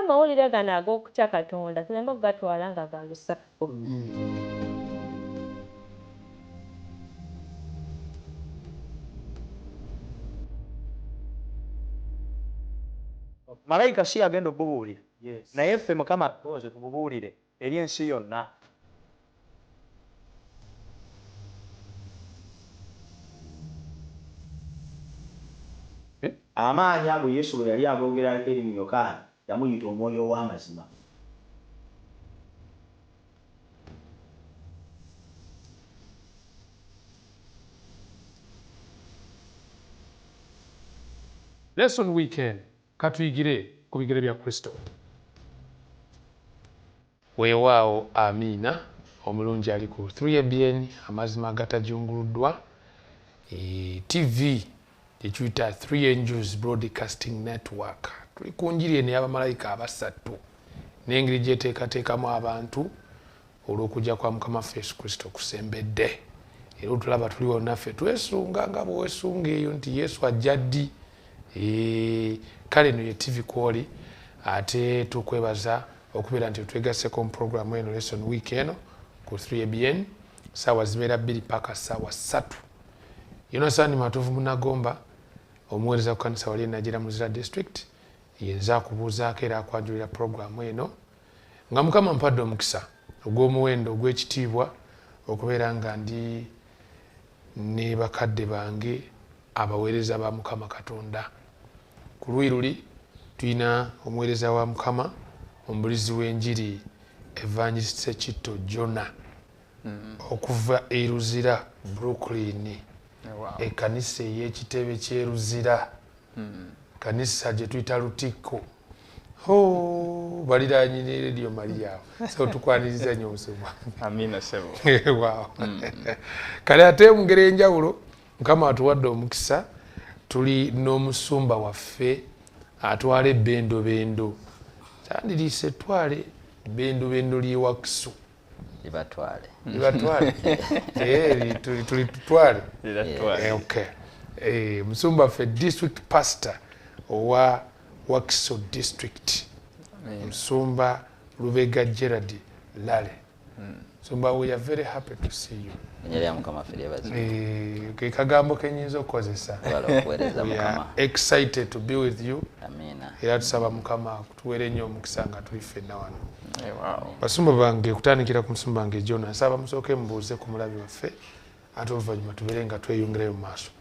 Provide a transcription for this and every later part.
amawulire gano ag'okutya Katonda tuleme okugatwala nga ga lusaku. Malayika si agenda okubuulira naye ffe Mukama tuze tumubuulire eri ensi yonna. Amaanyi ago Yesu bwe yali agoogerako eri mu Yokaana yamuyita omwoyo ow'amazima. Lesson weekend katuyigire ku bigere bya Kristo. Weewaawo amiina omulungi ali ku 3ABN amazima agatajunguluddwa TV ekiyita 3 Angels Broadcasting Network. Tuli ku njiri eno y'abamalayika abasatu n'engeri gyeteekateekamu abantu olw'okujja kwa Mukama waffe Yesu Kristo kusembedde. Era otulaba tuli wonnaffe twesunga nga bwewesunga eyo nti Yesu ajja ddi. Kale eno ye TV kwoli ate tukwebaza okubeera nti twegasseko mu programu eno lesson week eno ku 3ABN saawa zibeera 2 paka saawa 3. Yonasaani Matuvu Munagomba omuweereza ku kanisa wali Najira Muzira District yenza akubuuzaako era akwanjulira programu eno nga Mukama mpadde omukisa ogw'omuwendo ogw'ekitiibwa okubeera nga ndi ne bakadde bange abaweereza ba Mukama Katonda. Ku luuyi luli tulina omuweereza wa Mukama omubulizi w'enjiri Evangelist Sekitto Jona okuva e Luzira Brooklyn. Ekkanisa ey'ekitebe ky'e Luzira, kanisa gye tuyita Lutikko. Baliraanyi Radio Maria so tukwaniriza nnyo omusumba. Amina sebo. Wow. Kale ate mu ngeri enjawulo Mukama atuwadde omukisa tuli n'omusumba waffe atwala ebbendobendo. Kyandiriise twale ebbendobendo ly'ewakiso. Libatwale. Tuli tutwale. Okay. Musumba waffe district pastor owa Wakiso district. Musumba Lubega Gerard Lale. Musumba, we are very happy to see you. Ke kagambo kenyinza okukozesa. We are excited to be with you. Era tusaba Mukama kutuweere nnyo omukisa nga tuli ffenna wano. Basumba bange kutandikira ku musumba wange Jona nsaba musooke mubuuze ku mulabi waffe ate oluvannyuma tubeere nga tweyongerayo mu maaso.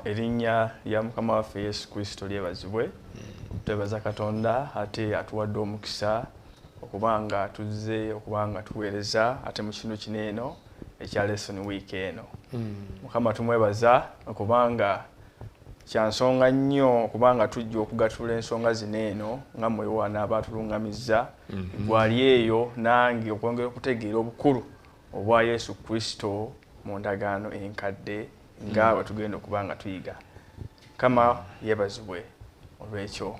Erinnya lya Mukama waffe Yesu Kristo lyebazibwe. Twebaza Katonda ate atuwadde omukisa okubanga tuzze okubanga tuweereza ate mu kino kineeno ekya lesson week eno. Mukama tumwebaza okubanga kyansonga nnyo okubanga tujja okugatula ensonga zineeno nga mwe wana abatulungamizza gwali eyo nange okwongera okutegeera obukulu obwa Yesu Kristo mu ndagaano enkadde nga bwe tugenda okubanga tuyiga. Kama yebazibwe olw'ekyo.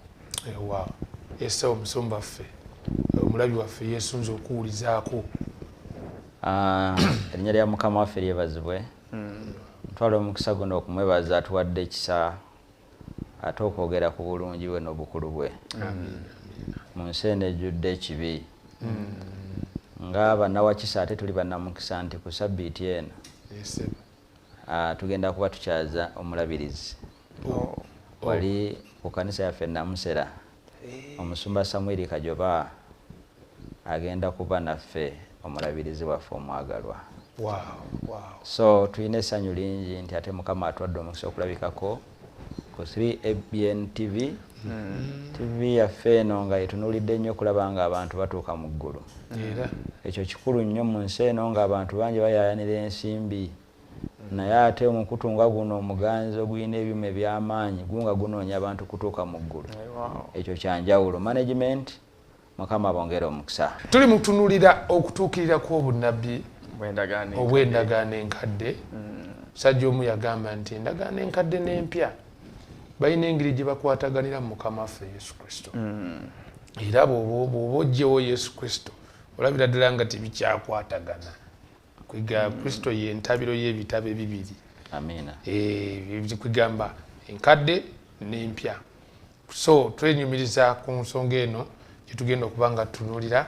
Wow. Yese omusumba waffe omulabi waffe yesunze okuwulizaako. Erinnya lya Mukama waffe lyebazibwe. Twala omukisa guno okumwebaza atuwadde ekisa ate okwogera ku bulungi bwe n'obukulu bwe. Mu nsi eno ejjudde ekibi. Nga bannawakisa ate tuli bannamukisa nti ku sabbiiti eno tugenda kuba tukyaza omulabirizi. Wali ku kanisa yaffe Namusera omusumba Samuel Kajoba agenda kuba naffe omulabirizi waffe omwagalwa. So tulina essanyu lingi nti ate Mukama atuwadde omukisa okulabikako ku 3ABN TV. TV yaffe eno nga yetunuulidde nnyo okulaba nga abantu batuuka mu ggulu. Ekyo kikulu nnyo mu nsi eno ng'abantu bangi bayaayanira ensimbi. Naye ate omukutu nga guno omuganzi ogulina ebyuma eby'amaanyi gunga gunoonya abantu kutuuka mu ggulu. Ekyo kyanjawulo. Management Mukama bongera omukisa. Tuli mutunulira okutuukirira kw'obunnabbi obw'endagaano enkadde. Musajja omu yagamba nti endagaano enkadde n'empya balina engeri gye bakwataganira mu Mukama waffe Yesu Kristo. Era bw'oba oggyewo Yesu Kristo olabira ddala nga tebikyakwatagana. Kwiga Kristo ye ntabiro y'ebitabo ebibiri. Amina. Kwigamba enkadde n'empya. So twenyumiriza ku nsonga eno gyetugenda okuba nga tutunuulira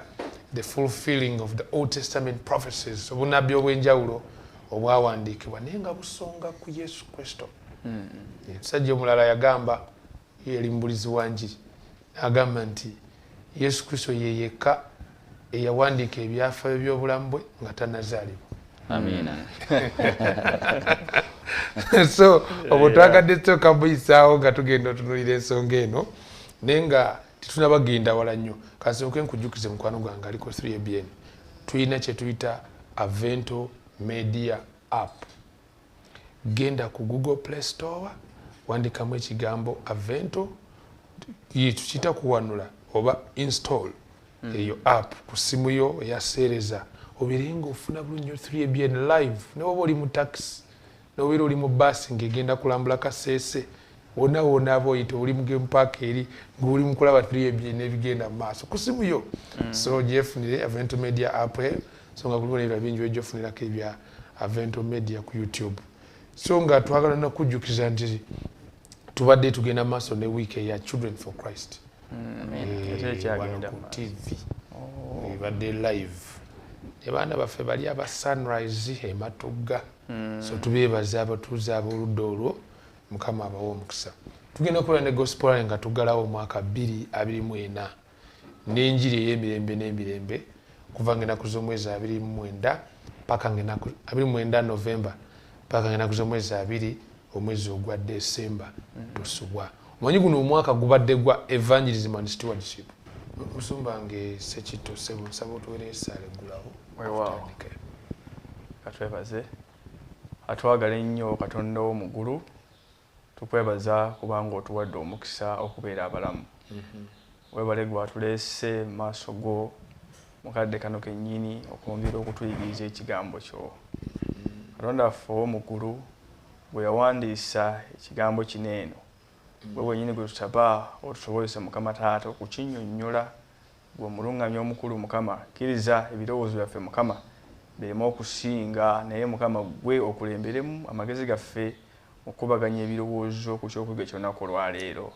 the fulfilling of the Old Testament prophecies, obunabbi obw'enjawulo obwawandiikibwa naye nga busonga ku Yesu Kristo. Omusajja omulala yagamba, yali mubulizi wa njiri, agamba nti Yesu Kristo ye yekka eyawandiika ebyafaayo by'obulamu bwe nga tannazaalibwa. Amina. So obwo twagadde tusooka buyisaawo nga tugenda otunuulira ensonga eno naye nga tetunabagenda wala nnyo. Kasooke nkujjukize mukwano gwange aliko 3ABN, tulina kye tuyita Avento Media App. Genda ku Google Play Store wandikamu ekigambo Avento, tukiyita kuwanula oba install eyo app ku simu yo eyaseereza, obirenga ofuna bulungi 3ABN live n'oba oli mu taxi n'obeera oli mu basi ng'egenda kulambula Kasese, wonna wonna aba oyita oli mu game park eri ng'oli mu kulaba 3ABN ebigenda mu maaso ku simu yo. So gyefunire Avento Media app eyo, so nga kuliwo n'ebirala bingi by'ogyofunirako ebya Avento Media ku YouTube. So nga twagala nakujjukiza nti tubadde tugenda maaso ne wiiki eya Children for Christ. Ku TV ebadde live abaana baffe bali aba Sunrise e Matugga. So tubeebaza abatuuze ab'oludda olwo, Mukama abawa omukisa. Tugenda kukola ne gospel nga tuggalawo omwaka 2024 n'enjiri ey'emirembe n'emirembe kuva ng'ennaku z'omwezi 29 paka ng'ennaku 29 November paka ng'ennaku z'omwezi 2 omwezi ogwa December tusubwa. Omanyi guno omwaka gubadde gwa evangelism and stewardship. Musumbange Sekito Sebo nsaba otuweereza essaala eggulawo. Weewaawo. Katwebaze. Atwagala ennyo Katonda w'omuggulu, tukwebaza kubanga otuwadde omukisa okubeera abalamu. Weebale gwe atuleese mu maaso go mukadde kano kennyini okwongera okutuyigiriza ekigambo kyo. Katonda waffe ow'omuggulu bwe yawandiisa ekigambo kino eno, gwe wennyini gwe tutaba otusobozesa Mukama Taata okukinnyonnyola, gwe omuluŋŋamya omukulu Mukama, kkiriza ebirowoozo byaffe Mukama bireme okusinga, naye Mukama gwe okulemberemu amagezi gaffe okubaganya ebirowoozo ku ky'okwiga ky'olunaku olwaleero.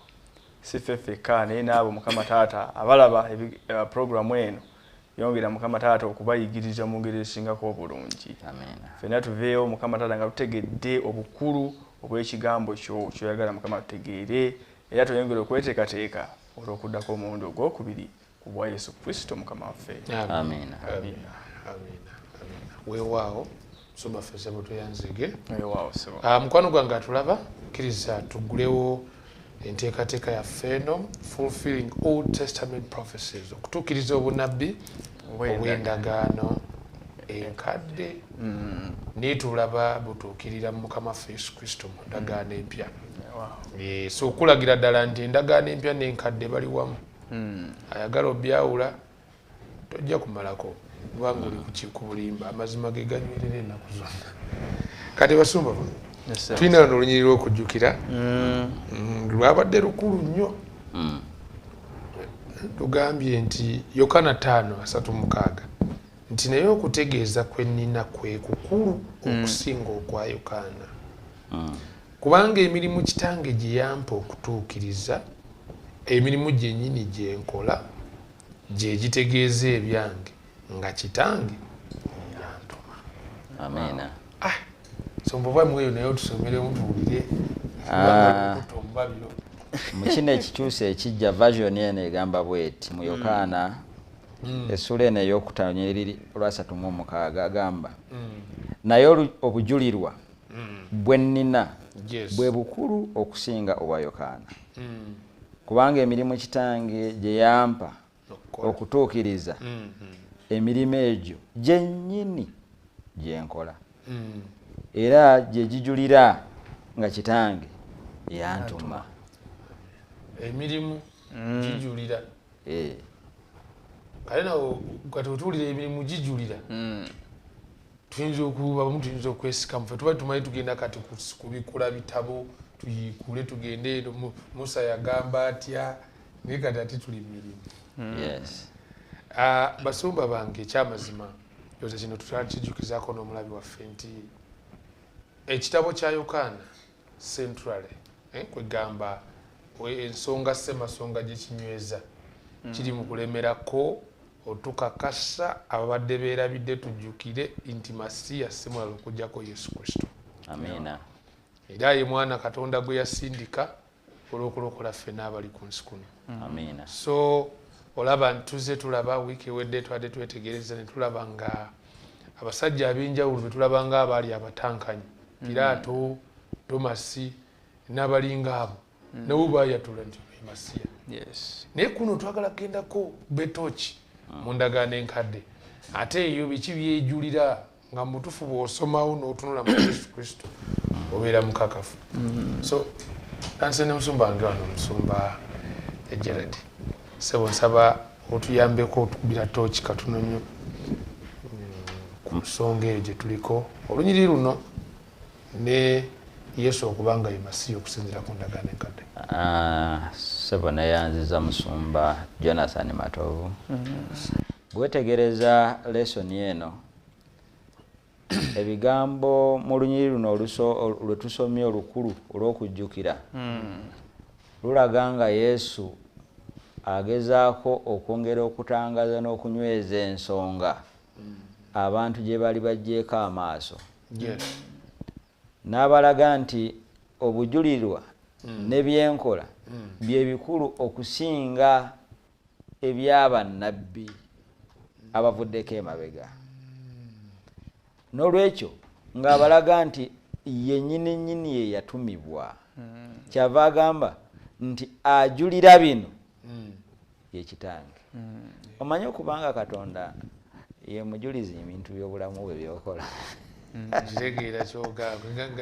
Si ffe ffekka naye n'abo Mukama Taata abalaba programu eno, yongera Mukama Taata okubayigiriza mu ngeri esingako obulungi. Ffenna tuveewo Mukama Taata nga tutegedde obukulu obw'ekigambo kyo kyoyagala Mukama tutegeere, era tuyongere okweteekateeka olw'okuddako omulundi ogwokubiri ku bwa Yesu Kristo Mukama waffe. Amina. Weewaawo nsoma ffe Sebo tweyanzige. Weewaawo Sebo. Mukwano gwange atulaba kkiriza tuggulewo enteekateeka yaffe eno, fulfilling Old Testament prophecies, okutuukiriza obunabbi obw'endagaano enkadde naye tulaba butuukirira mu Mukama waffe Yesu Kristo mu ndagaano empya. So okulagira ddala nti endagaano empya n'enkadde bali wamu. Ayagala obyawula tojja kumalako kubanga oli ku bulimba, amazima ge ganywerera ennaku zonna. Kati basumba tulina wano olunyiriri lw'okujjukira lwabadde lukulu nnyo. Tugambye nti Yokaana 5:36 nti naye okutegeeza kwe nnina kwe kukulu okusinga okwa Yokaana, kubanga emirimu Kitange gye yampa okutuukiriza, emirimu gyennyini gye nkola gye gitegeeza ebyange nga Kitange yantuma. Amina. So mbova mweyo naye otusomeremu tuwulire mu kino ekikyusa ekijja version eno egamba bweti mu Yokaana essula eno ey'okutanyiriri olwa 36 naye obujulirwa bwe nnina bwe bukulu okusinga obwa Yokaana, kubanga emirimu Kitange gye yampa okutuukiriza, emirimu egyo gyennyini gye nkola, era gye gijulira nga Kitange yantuma. Emirimu gijulira. Kale nawo kati otuwulira emirimu gijulira, tuyinza okubamu, tuyinza okwesikamu. Ffe tuba tumanyi tugenda kati kubikula bitabo, tuyikule tugende eno, Musa yagamba atya, naye kati ate tuli mirimu. Basumba bange ekyamazima yoza kino tutakijjukizaako n'omulabi waffe nti ekitabo kya Yokaana centrally kwegamba ensonga ssemasonga gye kinyweza kiri mu kulemerako otukakasa ababadde beerabidde tujjukire nti masiya si mulala okuggyako Yesu Kristo. Amina. Era ye mwana Katonda gwe yasindika olw'okulokola ffenna abali ku nsi kuno. Amina. So olaba ntuze tulaba wiiki ewedde twadde twetegereza ne tulaba nga abasajja ab'enjawulo be tulaba nga abaali abatankanyi Piraato, Tomasi n'abalinga abo nabo baayatula nti Masiya. Yes. Naye kuno twagala kugendako betooki mu ndagaano enkadde ate eyo biki byejulira nga mutufu bw'osomawo n'otunula mu Yesu Kristo obeera mukakafu. So nansene musumba wange wano Musumba Gerald sebo nsaba otuyambeko otukubira tooki katono nnyo ku nsonga eyo gye tuliko olunyiriri luno ne Yesu okubanga ye Masiya okusinziira ku ndagaano enkadde. Sebo neyanziza Musumba Jonathan Matovu. Bwetegereza lesoni eno ebigambo mu lunyiriri luno lwe tusomye olukulu olw'okujjukira lulaga nga Yesu agezaako okwongera okutangaza n'okunyweza ensonga abantu gye bali bajjeeko amaaso. N'abalaga nti obujulirwa n'ebyenkola bye bikulu okusinga eby'abannabbi abavuddeko emabega. N'olwekyo ng'abalaga nti ye nnyini ye yatumibwa. Kyava agamba nti ajulira bino ye Kitange. Omanyi okubanga Katonda ye mujulizi ebintu by'obulamu bwe byokola.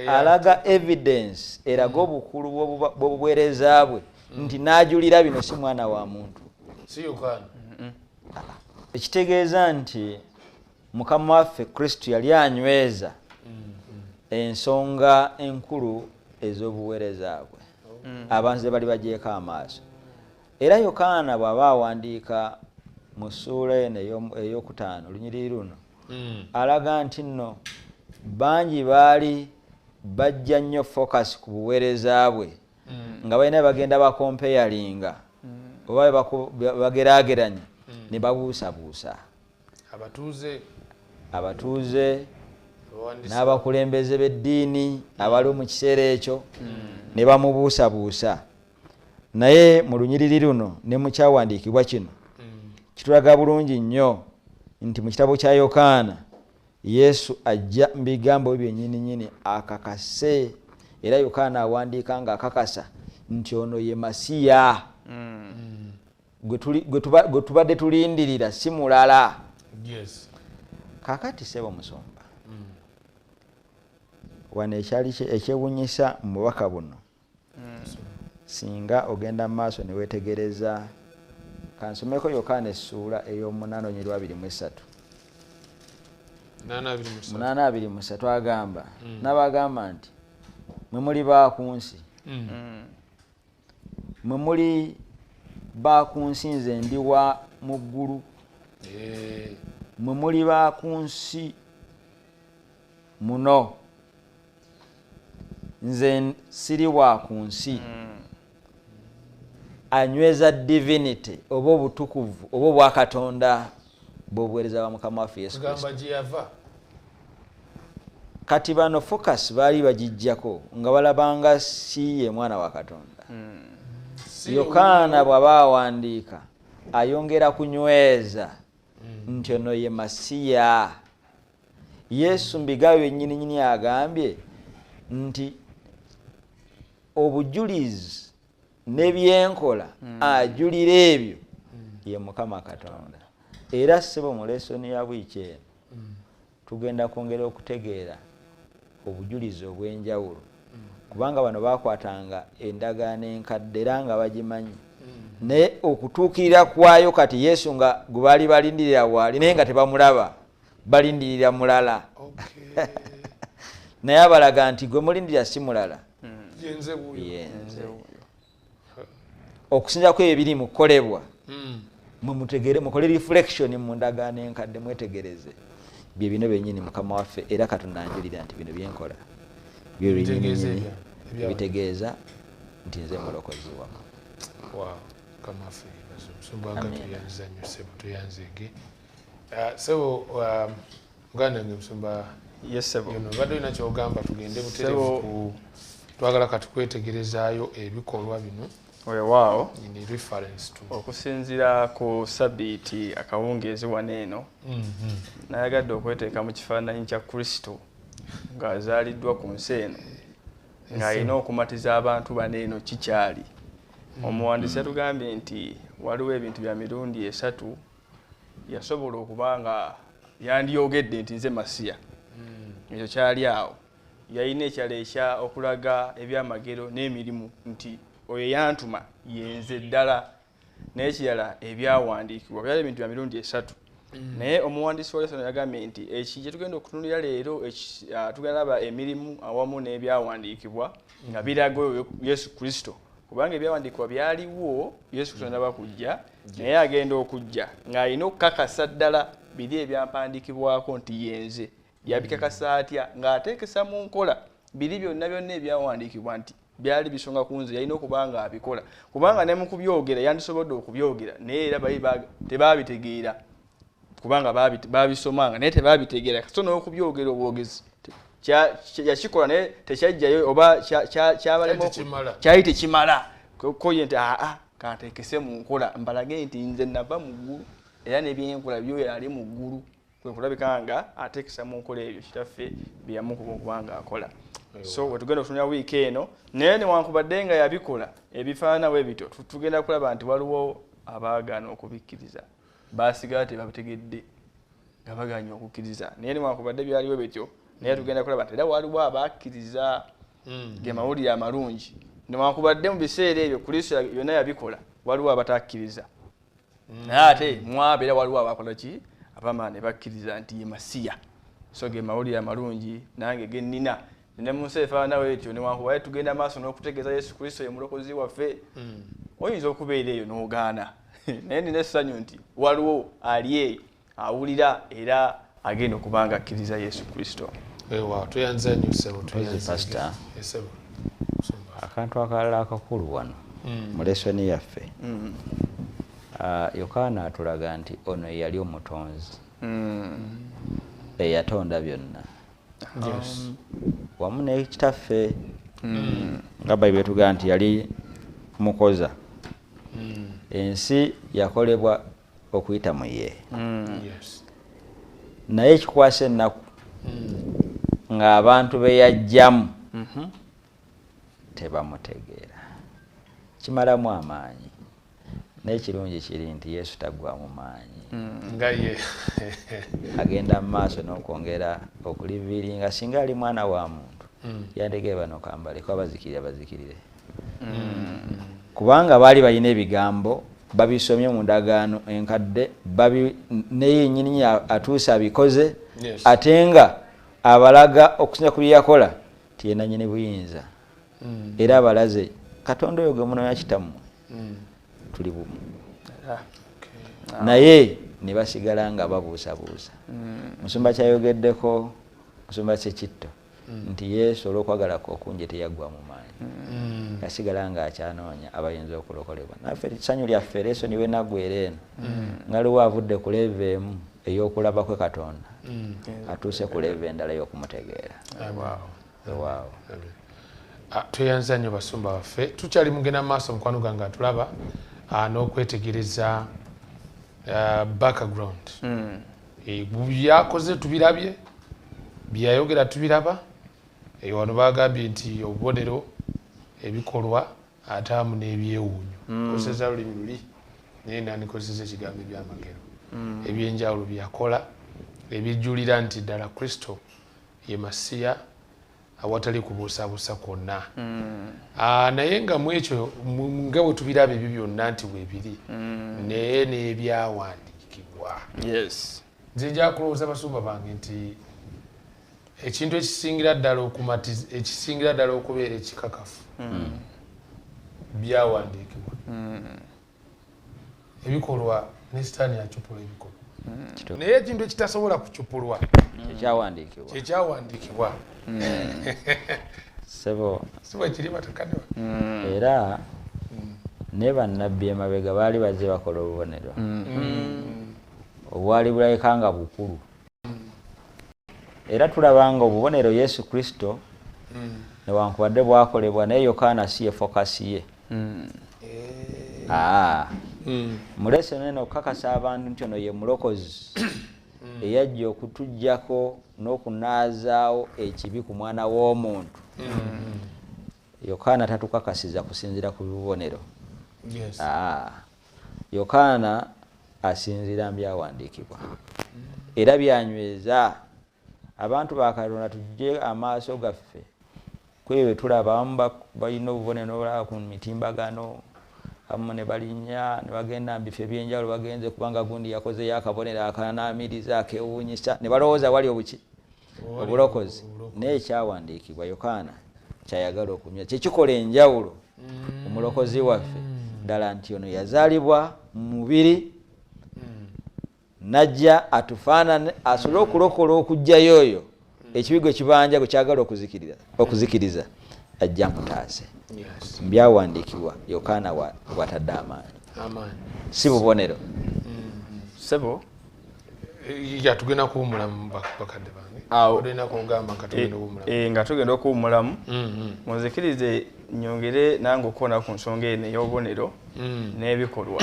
Alaga evidence eraga obukulu bw'obuweereza bwe nti n'ajulira bino si mwana wa muntu. Ekitegeeza nti Mukama waffe Kristo yali anyweza ensonga enkulu ez'obuweereza bwe abantu ze bali bagyeko amaaso. Era Yokaana bw'aba awandiika mu ssuula eno ey'okutaano olunyiriri luno alaga nti nno bangi baali bajja nnyo focus ku buweereza bwe nga balina bagenda bakompeyalinga oba bageraageranya ne babuusabuusa abatuuze n'abakulembeze b'eddiini abali mu kiseera ekyo ne bamubuusabuusa. Naye mu lunyiriri luno ne mu kyawandiikibwa kino kitulaga bulungi nnyo nti mu kitabo kya Yokaana Yesu ajja mu bigambo byennyini akakase. Era Yokaana awandiika nga akakasa nti ono ye Masiya gwe tubadde tulindirira si mulala. Kakati sebo Musumba wano ekyali ekyewunyisa mu bubaka buno singa ogenda mu maaso ne weetegereza kansomeko Yokaana essuula ey'omunana/23 8:23 agamba n'abagamba nti mwe muli ba ku nsi mwe muli ba ku nsi nze ndi wa mu ggulu mwe muli ba ku nsi muno nze siri wa ku nsi. Anyweza divinity oba obutukuvu oba obwa Katonda bw'obuweereza bwa Mukama waffe Yesu Kristo. Kati bano focus baali bagijjako nga balabanga si ye mwana wa Katonda. Yokaana bw'aba awandiika ayongera kunyweza nti ono ye Masiya. Yesu mu bigambo byennyini agambye nti obujulizi n'ebyenkola ajulira ebyo ye Mukama Katonda. Era sebo mu lesoni ya bwiki eno tugenda kwongera okutegeera obujulizi obw'enjawulo kubanga bano bakwatanga endagaano enkadde era nga bagimanyi naye okutuukirira kwayo kati Yesu nga gwe baali balindirira waali naye nga tebamulaba balindirira mulala. Naye abalaga nti gwe mulindirira si mulala yenze. Okusinza kwe ebiri mu kukolebwa mutegere mukole reflection mu ndagaano enkadde mwetegereze bye bino byennyini Mukama waffe era Katonda anjulira nti bino byenkola byo byennyini bitegeeza nti nze mulokozi wamwe. Wow, kamafe omusumba gatuyanziza nnyo ssebo tuyanzege. Sebo muganda nge musumba Yes sebo. Badde olina kyogamba tugende buterevu ku twagala katukwetegerezaayo ebikolwa bino. Weewaawo. In reference to okusinziira ku sabiiti akawungeezi waneeno nayagadde okweteeka mu kifaananyi kya Kristo ng'azaaliddwa ku nsi eno ng'alina okumatiza abantu baneeno kikyali. Omuwandiisi yatugambye nti waliwo ebintu bya mirundi 3 yasobola okuba nga yandiyogedde nti nze Masiya. Ekyo kyali awo. Yalina ekyalo okulaga ebyamagero n'emirimu nti oyo yantuma yenze ddala. N'ekirala ebyawandiikibwa byali ebintu bya mirundi 3. Naye omuwandiisi wa lesson yagambye nti kye tugenda okutunulira leero tugenda laba emirimu awamu n'ebyawandiikibwa nga biraga Yesu Kristo. Kubanga ebyawandiikibwa byaliwo Yesu Kristo n'aba kujja, naye agenda okujja ng'alina okukakasa ddala biri ebyampandiikibwako nti yenze. Yabikakasa atya ng'ateekesa mu nkola biri byonna ebyawandiikibwa nti byali bisonga ku nze yalina okuba nga abikola. Kubanga ne mu kubyogera yandisobodde okubyogera naye era tebabitegeera kubanga babisomanga naye tebabitegeera. So n'okubyogera obwogezi yakikola naye tekyajjayo oba kyali tekimala koye nti kanteekese mu nkola mbalage nti nze nava mu ggulu era n'ebyenkola byo yali mu ggulu. Kwe kulabika nga ateekesa mu nkola ebyo kitaffe bye yamukuba okuba nga akola. So wetugenda okutunula wiiki eno naye newankubadde nga yabikola ebifaanana ebito tugenda kulaba nti waliwo abaagaana okubikkiriza baasigala tebabitegedde nga bagaanye okukkiriza. Naye newankubadde byaliwo bityo naye tugenda kulaba nti era waliwo abakkiriza ge mawulire amalungi. Newankubadde mu biseera ebyo Kristo yonna yabikola waliwo abatakkiriza. Naye ate mwabo era waliwo abakola ki abamala ne bakkiriza nti ye Masiya. So ge mawulire amalungi nange ge nnina ne mu nsi efaanana etyo newankubadde tugenda maaso n'okutegeeza Yesu Kristo ye mulokozi waffe. Oyinza okubeera eyo n'ogaana naye nina essanyu nti waliwo ali eyo awulira era agenda okuba nga akkiriza Yesu Kristo. Wow, tuyanza nnyo ssebo Pastor, akantu akalala akakulu wano mu lesoni yaffe Yokaana atulaga nti ono yali omutonzi eyatonda byonna. Wamu n'ekitaffe nga Bayibuli etugamba nti yali mukoza. Ensi yakolebwa okuyita mu ye. Naye ekikwasa ennaku ng'abantu be yajjamu tebamutegeera. Kimalamu amaanyi. Naye kirungi kiri nti Yesu taggwa mu maanyi. Nga ye agenda mu maaso n'okwongera okuliviiringa singa ali mwana wa muntu yandegee bano kambaleko abazikirire. Kubanga baali balina ebigambo babisomye mu ndagaano enkadde naye nnyini atuuse abikoze ate nga abalaga okusinza ku bye yakola ti ye nannyini buyinza era abalaze Katonda oyo gwe munonya kitammwe tuli bumu. Naye ne basigala nga babuusabuusa. Musumba kyayogeddeko musumba Sekitto nti Yesu olw'okwagala kwe okungi teyaggwa mu maanyi. Yasigala nga akyanoonya abayinza okulokolebwa. Naffe essanyu lyaffe leeso niwe naggwera eno nga liwo avudde ku leeva emu ey'okulaba kwe Katonda atuuse ku leeva endala y'okumutegeera. Waaw. Tuyanza nnyo basumba baffe. Tukyali mugenda mu maaso mukwano gange atulaba n'okwetegereza background. Byakoze tubirabye, byayogera tubiraba. Wano bagambye nti obubonero ebikolwa ate amu n'ebyewuunyo. Kozesa lulimi luli naye nandikozesa ekigambo ebyamagero. Ebyenjawulo byakola ebijjulira nti ddala Kristo ye Masiya awatali kubuusabuusa kwonna. Naye nga mu ekyo nga bwe tubiraba ebyo byonna nti weebiri naye n'ebyawandiikibwa. Nze nja kulowooza basumba bange nti ekintu ekisingira ddala okubeera ekikakafu byawandiikibwa. Ebikolwa ne Sitaani acupula ebikolwa. Naye ekintu ekitasobola kucupulwa ekyawandiikibwa. Ekyawandiikibwa. Sebo ekirima tekadde era ne bannabbi emabega baali bazze bakola obubonero obwali bulabika nga bukulu era tulabanga obubonero Yesu Kristo newankubadde bwakolebwa naye Yokaana si ye fokasi ye mulese neno okukakasa abantu nti ono ye mulokozi eyajja okutuggyako n'okunaazaawo ekibi ku mwana w'omuntu. Yokaana tatukakasiza kusinzira ku bibonero. Yokaana asinzira mu byawandiikibwa era byanyweza abantu ba Katonda tujje amaaso gaffe kwebwe tulaba abamu balina obubonero bulaba ku mitimbagano abamu ne balinnya ne bagenda mu bifo ebyenjawulo bagenze kubanga gundi yakozeyo akabonero akanaamiriza akewuunyisa ne balowooza wali obulokozi naye ekyawandiikibwa Yokaana kyayagala okumya kyekikola enjawulo omulokozi waffe ddala nti ono yazaalibwa mu mubiri najja atufaanane asobole okulokola okujjayo oyo ekibigo ekibanja gwe kyagala okuzikiriza ajja mutaase mbyawandiikibwa Yokaana watadde amaanyi si bubonero sebo tugenda kuwumulamu bakadde bange olina kugamba nga tugenda okuwumulamu munzikirize nyongere nange okukoona ku nsonga eno ey'obubonero n'ebikolwa.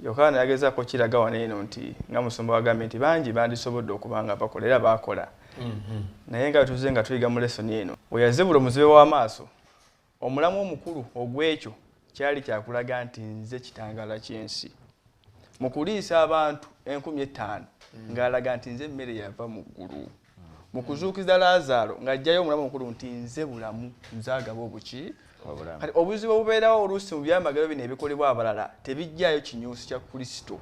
Yokaana yagezaako kiraga wano eno nti nga musumba wagambye nti bangi bandisobodde okuba nga bakola era baakola naye nga tuze nga tuyiga mu lesoni eno we yazibula omuzibe w'amaaso omulamu omukulu ogw'ekyo kyali kyakulaga nti nze kitangaala ky'ensi mu kuliisa abantu 5,000 ng'alaga nti nze emmere yava mu ggulu mu kuzuukiza Laazaalo ng'ajjayo omulamu omukulu nti nze bulamu nzaagaba obuki kati obuzibu obubeerawo oluusi mu byamagero bino ebikolebwa abalala tebijjayo kinyuusi kya Kristo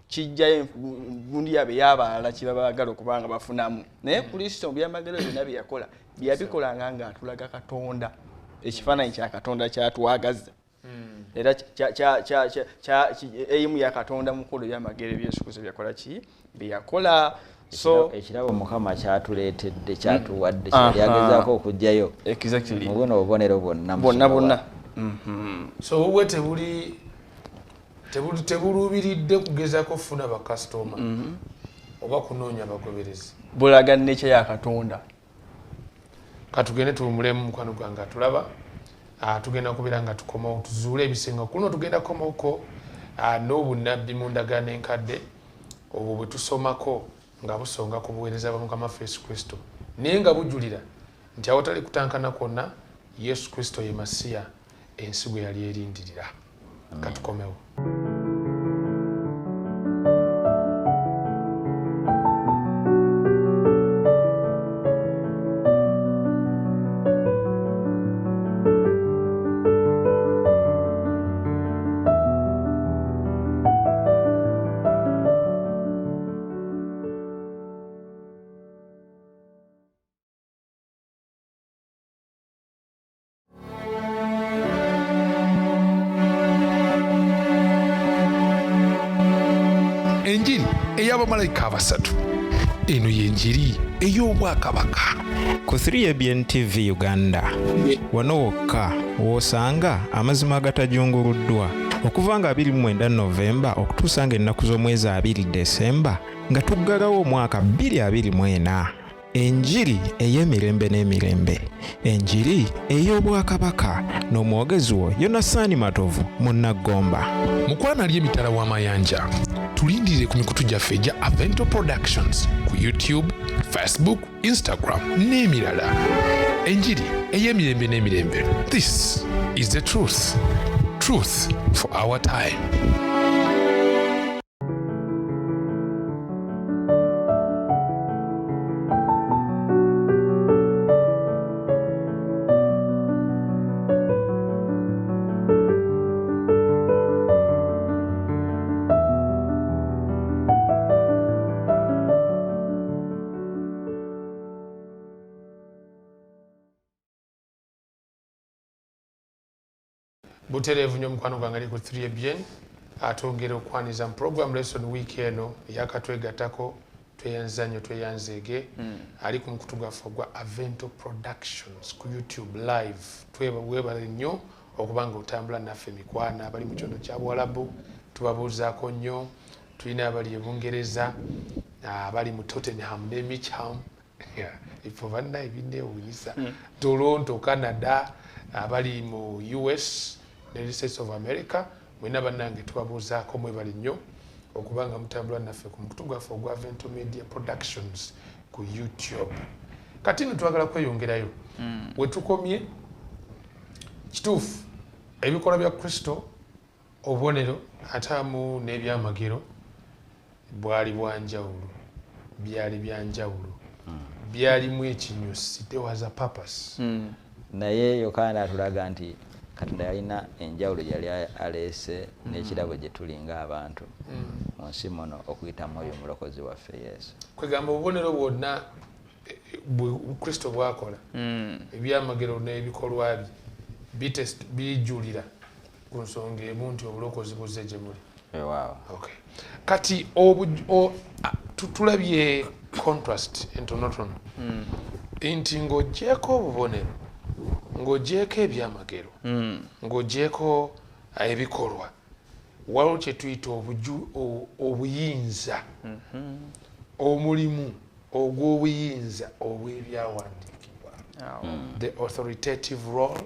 kijjayo gundi yabe y'abalala kye baba baagala okuba nga bafunamu naye Kristo mu byamagero byonna bye yakola byabikolanga ng'atulaga Katonda ekifaananyi kya Katonda kyatwagaza era eyimu ya Katonda mukulu byamagero Yesu Kristo byakola ki byakola. So ekirabo Mukama kyatuleetedde kyatuwadde kyagezaako okujjayo mu buno obubonero bonna. So obwe tebuluubiridde kugezaako kufuna bakasitoma oba kunoonya bagoberezi bulaga nekya ya Katonda. Katugende tuwumulemu mukwano gwange atulaba tugenda kubeera nga tukomawo tuzuule ebisinga kuno tugenda kukomako n'obunnabbi mu ndagaano enkadde obwo bwe tusomako nga busonga ku buweereza bwa Mukama Yesu Kristo naye nga bujulira nti awatali kutankana kwonna Yesu Kristo ye Masiya ensi gwe yali erindirira. Katukomewo. Enjiri ey'abamalayika abasatu eno y'enjiri ey'obwakabaka ku 3ABN TV Uganda wano wokka w'osanga amazima agatajunguluddwa okuva nga 29 Novemba okutuusa nga ennaku z'omwezi 2 Desemba nga tuggalawo omwaka 2024. Enjiri ey'emirembe n'emirembe, enjiri ey'obwakabaka n'omwogezi wo Yonasaani Matovu Munnagomba. Mukwana ali emitala w'amayanja tulindirire ku mikutu gyaffe gya Avento Productions ku YouTube, Facebook, Instagram n'emirala. Enjiri ey'emirembe n'emirembe. This is the truth. Truth for our time. Buterevu nnyo mukwano gwange ali ku 3ABN atwongera okwaniza mu program lesson week eno eyakatwegattako tweyanza nnyo tweyanzeege ali ku mukutu gwaffe gwa Avento Productions ku YouTube live twebale nnyo okubanga otambula naffe mikwana abali mu kyono kya Buwalabu tubabuuzaako nnyo tulina abali e Bungereza abali mu Tottenham ne Mitcham ifo banna ebinewunyisa Toronto Canada abali mu US ne States of America mwena bannange tubabuuzaako mwebali nnyo okubanga mutambula naffe ku mukutu gwaffe ogwa Avento Media Productions ku YouTube. Kati twagala kweyongerayo wetukomye kituufu ebikola bya Kristo obubonero atamu n'ebyamagero bwali bwanjawulo byali byanjawulo byalimu ekinyusi there was a purpose naye Yokaana atulaga nti Katonda yalina enjawulo yali aleese n'ekirabo gye tulinga abantu mu nsi muno okuyitamu oyo omulokozi waffe Yesu. Kwegamba obubonero bwonna Kristo bwakola ebyamagero n'ebikolwa bye bijulira ku nsonga emu nti obulokozi buzze gye muli. Okay. Kati tulabye contrast entonotono nti ng'oggyeko obubonero ng'oggyeko ebyamagero ng'oggyeko ebikolwa waliwo kye tuyita obuyinza omulimu ogw'obuyinza obw'ebyawandiikibwa the authoritative role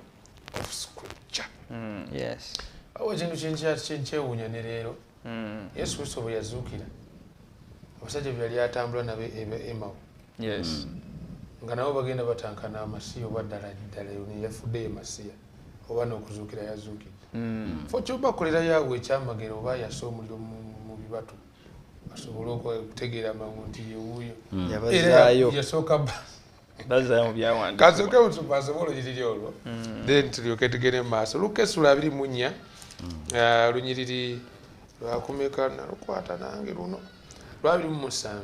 of scripture. Yes. Awo ekintu kyenkyewuunya ne leero Yesu Kristo bwe yazuukira abasajja bye yali atambula nabo Emawu nga nabo bagenda batankana amasiya oba ddala yafudde ye masiya oba n'okuzuukira yazuukidde fo kyobakolera yaawe ekyamagero oba yasa omuliro mu bibatu basobole okutegeera amangu nti yewuuyo era yasooka kasooke basobole olunyiriri olwo then tulyoke tugende mu maaso Luka essula 24 lunyiriri lwakumeka nalukwata nange luno lwa 27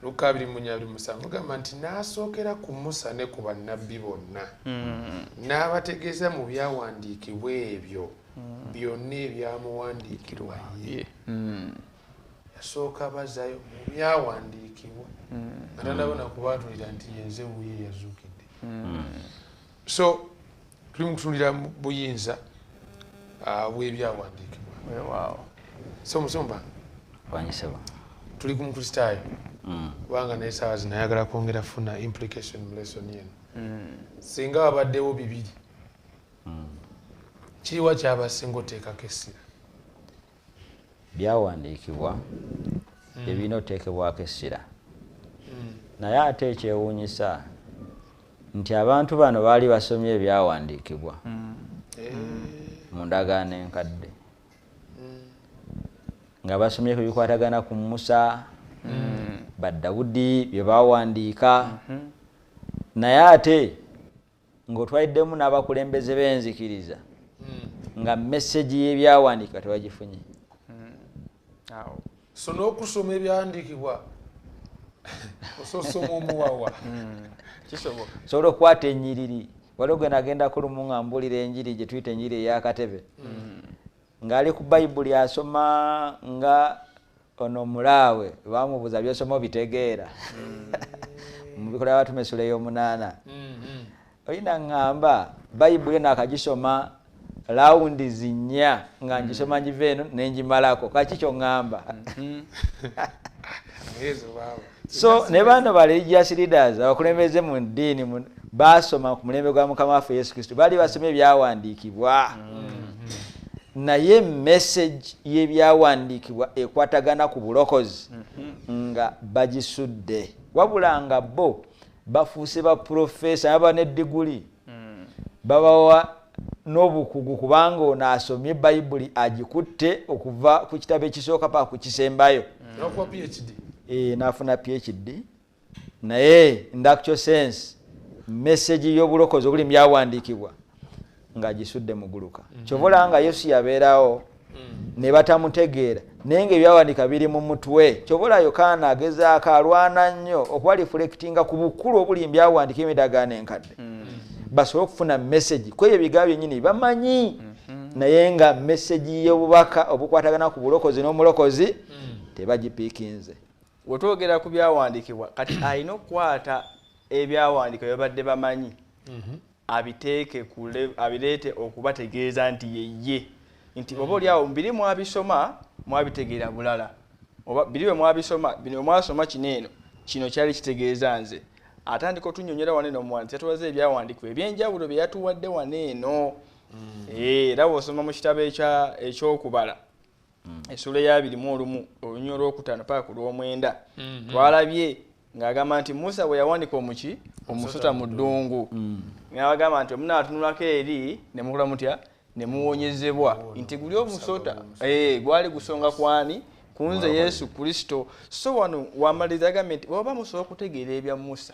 Luka 24:27 gamba nti n'asookera ku Musa ne ku bannabbi bonna n'abategeeza mu byawandiikibwa ebyo byonna ebyamuwandiikirwa ye yasooka bazayo mu byawandiikibwa nga tandabona kubaatulira nti yenze wuye yazuukidde. So tuli mu kutunulira buyinza bw'ebyawandiikibwa. So musumba tuli ku mukristaayo kubanga naye saawa zino ayagala kwongera funa implication mu lesson yeno singa wabaddewo bibiri kiriwa kyabasinga oteekako essira byawandiikibwa ebirina oteekebwako essira naye ate ekyewuunyisa nti abantu bano baali basomye ebyawandiikibwa mu ndagaano enkadde nga basomye ku bikwatagana ku Musa Badawudi bye bawandiika naye ate ng'otwaliddemu n'abakulembeze b'enzikiriza nga message y'ebyawandiika tebagifunye. So n'okusoma ebyawandiikibwa ososoma omuwawa sobola okukwata ennyiriri waliwo gwe nagenda ku lumu nga mbuulira enjiri gye tuyita enjiri ey'akatebe ng'ali ku bayibuli asoma nga ono mulaawe bamubuuza byosoma bitegeera mu bikola by'Abatume essula ey'omunaana olina ŋŋamba bayibuli naakagisoma lawundi zinnya nga ngisoma ngiva eno nengimalako kaki kyoŋŋamba so ne bano ba religious leaders abakulembeze mu ddiini basoma ku mulembe gwa Mukama waffe Yesu Kristo baali basoma ebyawandiikibwa naye message y'ebyawandiikibwa ekwatagana ku bulokozi nga bagisudde wabula nga bo bafuuse ba profesa aba ne diguli babawa n'obukugu kubanga ono asomye bayibuli agikutte okuva ku kitabo ekisooka paka ku kisembayo n'afuna PhD naye in actual sense message y'obulokozi obuli mu byawandiikibwa ng'agisudde mu guluka kyobola nga Yesu yabeerawo ne batamutegeera naye ng'ebyawandiika biri mu mutwe kyobola Yokaana agezaako alwana nnyo okuba reflectinga ku bukulu obuli mu byawandiika emidagaano enkadde basobole okufuna message kweyo ebigambo byennyini bamanyi naye nga message y'obubaka obukwatagana ku bulokozi n'omulokozi tebagipiikinze wetwogera ku byawandiikibwa kati alina okukwata ebyawandiikibwa byabadde bamanyi abiteeke abireete okubategeeza nti yeye nti oba oliawo biri mwabisoma mwabitegeera bulala oba biri bwe mwabisoma bino mwasoma kino kyali kitegeeza nze atandika otunyonyera waneeno omuwandiisi yatuwaza ebyawandiikibwa ebyenjawulo bye yatuwadde waneeno era bw'osoma mu kitabo ekyokubala essula ya 21 olunywa olwokutaano paka ku lw'omwenda twalabye ng'agamba nti Musa bwe yawandika omusota mu ddungu ng'abagamba nti omunaatunulako eri ne mukola mutya ne muwonyezebwa nti guli omusota gwali gusonga kwani kunze Yesu Kristo. So wano wamaliriza agamba nti bw'oba musobola okutegeera ebya Musa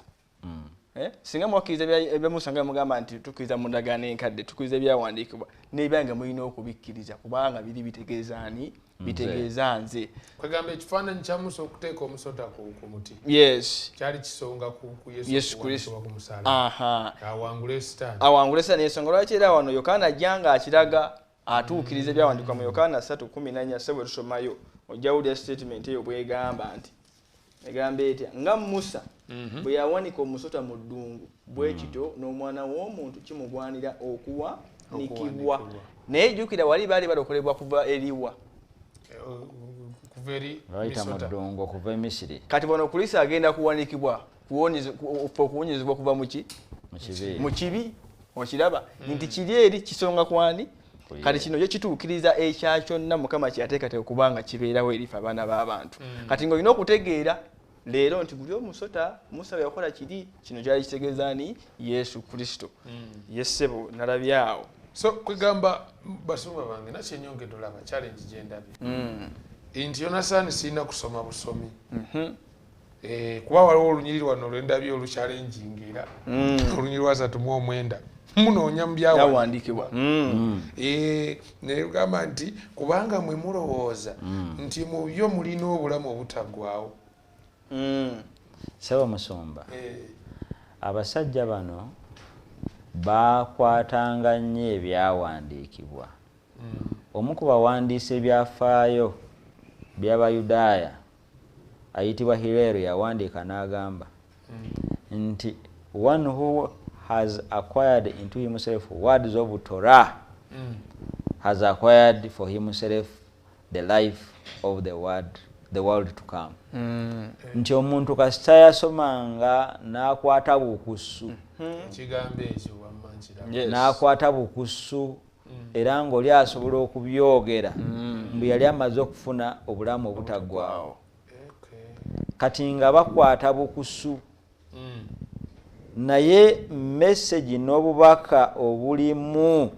singa mwakkiriza ebya Musa nga mugamba nti tukkiriza mu ndagaano enkadde tukkiriza ebyawandiikibwa n'ebyange mulina okubikkiriza kubanga biri bitegeezaani bitegeeza nze kwegamba ekifaananyi kya Musa okuteeka omusota ku muti kyali kisonga ku Yesu Kristo ku musalaba awangule Sitaani ensonga lwaki era wano Yokaana ajja ng'akiraga atuukiriza ebyawandiikibwa mu Yokaana 3:14 se bwe tusomayo ojjawulira statement eyo bwegamba nti egamba etya nga Musa bwe yawanika omusota mu ddungu bwe kityo n'omwana w'omuntu kimugwanira okuwanikibwa naye jjukira wali baali balokolebwa kuva eriwa bayita mu ddungu okuva e Misiri kati bano Kristo agenda kuwanikibwa okuwonyezebwa kuva mu kibi okiraba nti kiri eri kisonga kwani kati kino ye kituukiriza ekya kyonna Mukama kyateekateeka kubanga kibeerawo erifa abaana b'abantu kati ng'olina okutegeera leero nti guli omusota Musa yakola kiri kino kyali kitegeeza ni Yesu Kristo yessebo nalabyawo so kwegamba basumba bange nakyenyongedde olaba challenge gye ndabye nti Yonasaani sirina kusoma busomi kuba waliwo olunyiriri wano lwendabye oluchallenging era olunyiriri lwa 3:9 munoonya mu byawandiikibwa naye gamba nti kubanga mwe mulowooza nti mu byo mulina obulamu obutaggwaawo Sebo Musumba abasajja bano bakwatanga nnyo ebyawandiikibwa omu ku bawandiise ebyafaayo by'Abayudaaya ayitibwa Hilero yawandiika n'agamba nti one who has acquired into himself words of Torah has acquired for himself the life of the world to come. Nti omuntu kasita yasomanga n'akwata bukusu n'akwata bukusu era ng'oli asobola okubyogera mbu yali amaze okufuna obulamu obutaggwaawo kati nga bakwata bukusu naye message n'obubaka obulimu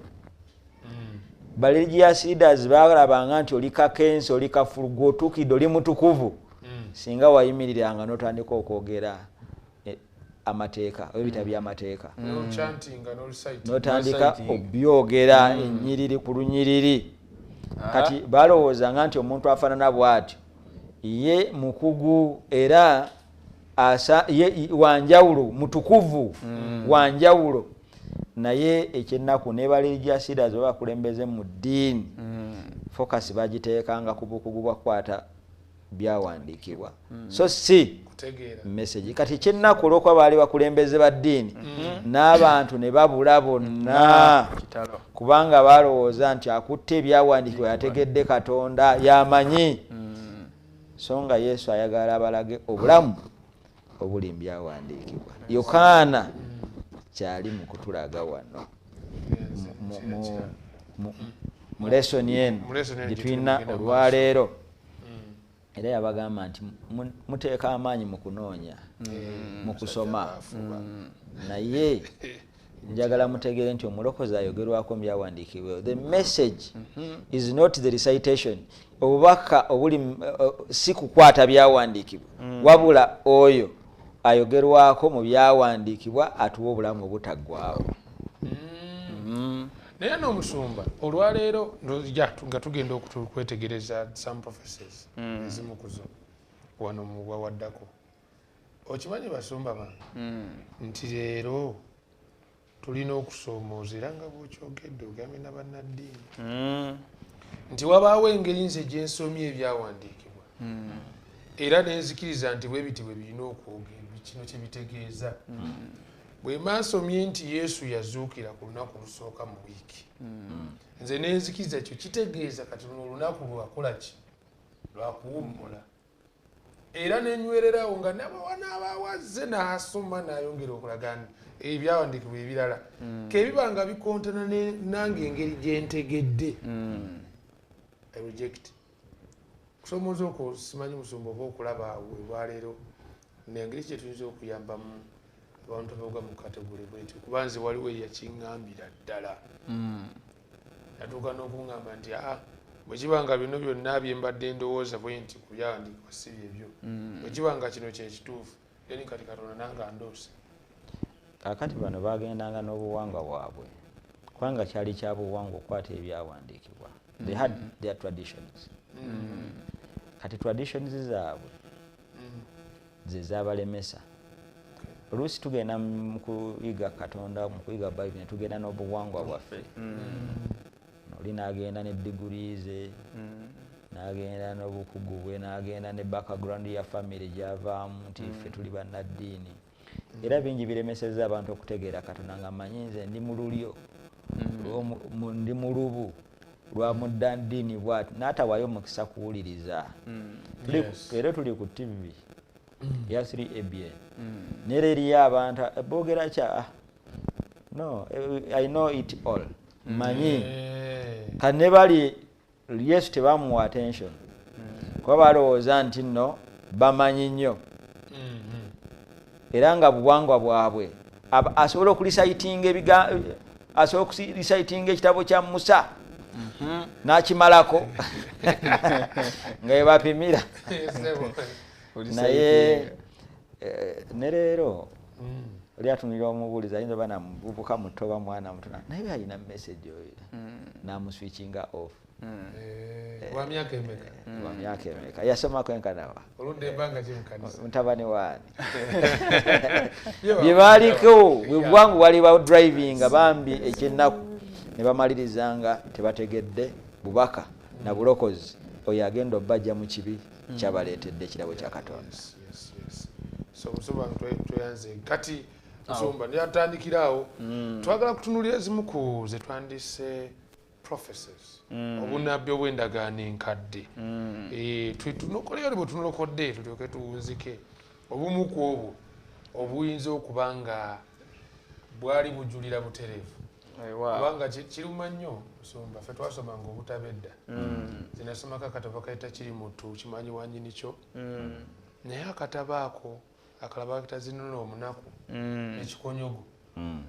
religious leaders balabanga nti oli kakensi oli kafulugo otuukidde oli mutukuvu singa wayimiriranga n'otandika okwogera amateeka ebita by'amateeka n'otandika obyogera ennyiriri ku lunyiriri kati balowoozanga nti omuntu afaanana bw'atyo ye mukugu era ye wanjawulo mutukuvu wanjawulo naye ekyennaku ne religious leaders bakulembeze mu ddiini focus bagiteekanga ku bukugu bwakwata byawandiikibwa so si message kati ekyennaku olwokuba baali bakulembeze ba ddiini n'abantu ne babula bonna kubanga balowooza nti akutte ebyawandiikibwa yategedde Katonda yamanyi so nga Yesu ayagala abalage obulamu obuli mu byawandiikibwa Yokaana kyali mu kutulaga wano mu lesoni eno gitulina olwaleero era yabagamba nti muteeka amaanyi mu kunoonya mu kusoma naye njagala mutegeere nti omulokozi ayogerwako mu byawandiikibwa the message is not the recitation obubaka obuli si kukwata byawandiikibwa wabula oyo ayogerwako mu byawandiikibwa atuwa obulamu obutaggwaawo naye n'omusumba olwaleero nga tugenda okwetegereza some prophecies ezimu kuzo wano mu bwawaddako okimanyi basumba bange nti leero tulina okusoomooza era nga bw'okyogedde ogambye n'abannaddiini nti wabaawo engeri nze gye nsomye ebyawandiikibwa era nenzikiriza nti bwe biti bwe birina okwogera kino kye bitegeeza bwe mansomye nti Yesu yazuukira ku lunaku lusooka mu wiiki nze nenzikiriza ekyo kitegeeza kati luno olunaku lwakola ki lwakuwummula era nenywererawo nga n'abawazze n'asoma n'ayongera okulaga ebyawandiikibwa ebirala kebiba nga bikontana nange engeri gye ntegedde I reject kusomoza okwo simanyi musumba oba okulaba olwaleero nengeri kye tuyinza okuyambamu abantu abavuga mu kategori bwetyo kuba nze waliwo eyakiŋŋambira ddala natuuka n'okuŋŋamba nti bwe kiba nga bino byonna bye mbadde ndowooza bwe nti ku byawandiikibwa si byebyo bwe kiba nga kino kyekituufu then kati Katonda nange andoose kakati bano bagendanga n'obuwangwa bwabwe kubanga kyali kya buwangwa okwata ebyawandiikibwa they had their traditions kati traditions zaabwe ze zabalemesa oluusi tugenda mu kuyiga Katonda mu kuyiga Bible ne tugenda n'obuwangwa bwaffe oli n'agenda ne degrees n'agenda n'obukugu bwe n'agenda ne background ya family gy'avaamu nti ffe tuli bannaddiini era bingi biremeseza abantu okutegeera Katonda nga manyi nze ndi mu lulyo ndi mu lubu lwa muddaddiini bw'ati n'atawaayo omukisa kuwuliriza era tuli ku TV ya 3ABN nera eriyo abantu boogera kya no I know it all manyi kane bali Yesu tebamuwa attention kuba balowooza nti nno bamanyi nnyo era nga buwangwa bwabwe asobola okulisaitinga ekitabo kya Musa n'akimalako nga ebapimira naye ne leero oli atunulira omubuuliza ayinza oba namuvubuka muto oba mwana muto naye alina message oyo namuswitchinga off wa myaka emeka yasomako enkanawa mutabani waani bye baaliko bwe bwangu wali ba driving bambi ekyennaku ne bamalirizanga tebategedde bubaka na bulokozi oyo agenda obbajja mu kibi kyabaleetedde ekirabo kya Katonda so musoba tuyanze kati musomba yatandikirawo twagala kutunulira ezimu ku ze twandise prophecies obunabbi obw'endagaano enkadde tunokoleyo bwe tunolokodde tulyoke tuwunzike obumu ku obwo obuyinza okuba nga bwali bujulira butereevu kubanga kiruma nnyo musomba ffe twasomanga obutabedda zinasomako akatabo kayita kiri mutu kimanyi wanyini kyo naye akatabo ako akalaba bakita zinona omunaku ekikonyogo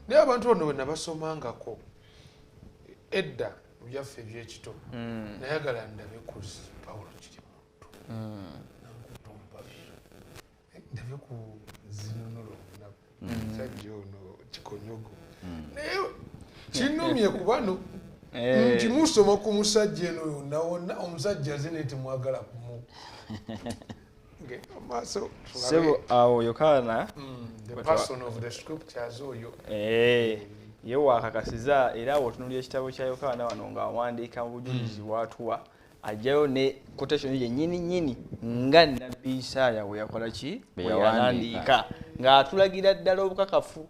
naye abantu bano bwe nabasomangako edda byaffe ebyekito nayagala ndabe ku Pawulo kiri muntu ndabe ku zinonolo omunaku sajja ono kikonyogo naye kinumye ku bano nti musoma ku musajja eno yonna wonna omusajja zine temwagala kumu amaaso sebo awo Yokaana the person of the scriptures oyo ye wakakasiza era awo tunulira ekitabo kya Yokaana wano nga awandiika mu bujulizi bwatuwa ajjayo ne quotation ye nyini nga Nabbi Isaaya we yakola ki bwe yawandiika ng'atulagira ddala obukakafu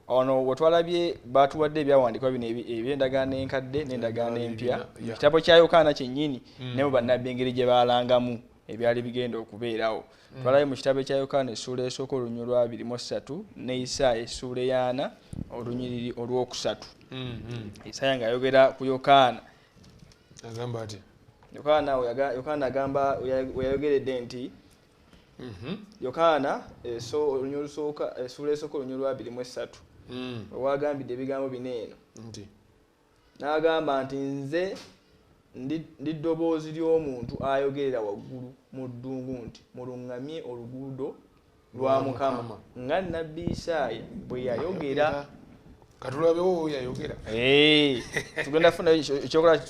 ono wetwalabye batuwadde ebyawandiikwa bino eby'endagaano enkadde n'endagaano empya ekitabo kya Yokaana kyennyini ne mu bannabbi engeri gye baalangamu ebyali bigenda okubeerawo twalabe mu kitabo kya Yokaana essuula esooka olunyiri lwa 23 ne Isaaya essuula ya 4 olunyiriri olwokusatu Isaaya ng'ayogera ku Yokaana agamba ati Yokaana agamba weyayogeredde nti Yokaana essuula esooka olunyiri lwa 23 wagambidde ebigambo bino eno n'agamba nti nze ndi ddoboozi ly'omuntu ayogerera waggulu mu ddungu nti muluŋŋamye oluguudo lwa Mukama nga Nabbi Isaaya bwe yayogera katulabewo yayogera tugenda funa ekyokola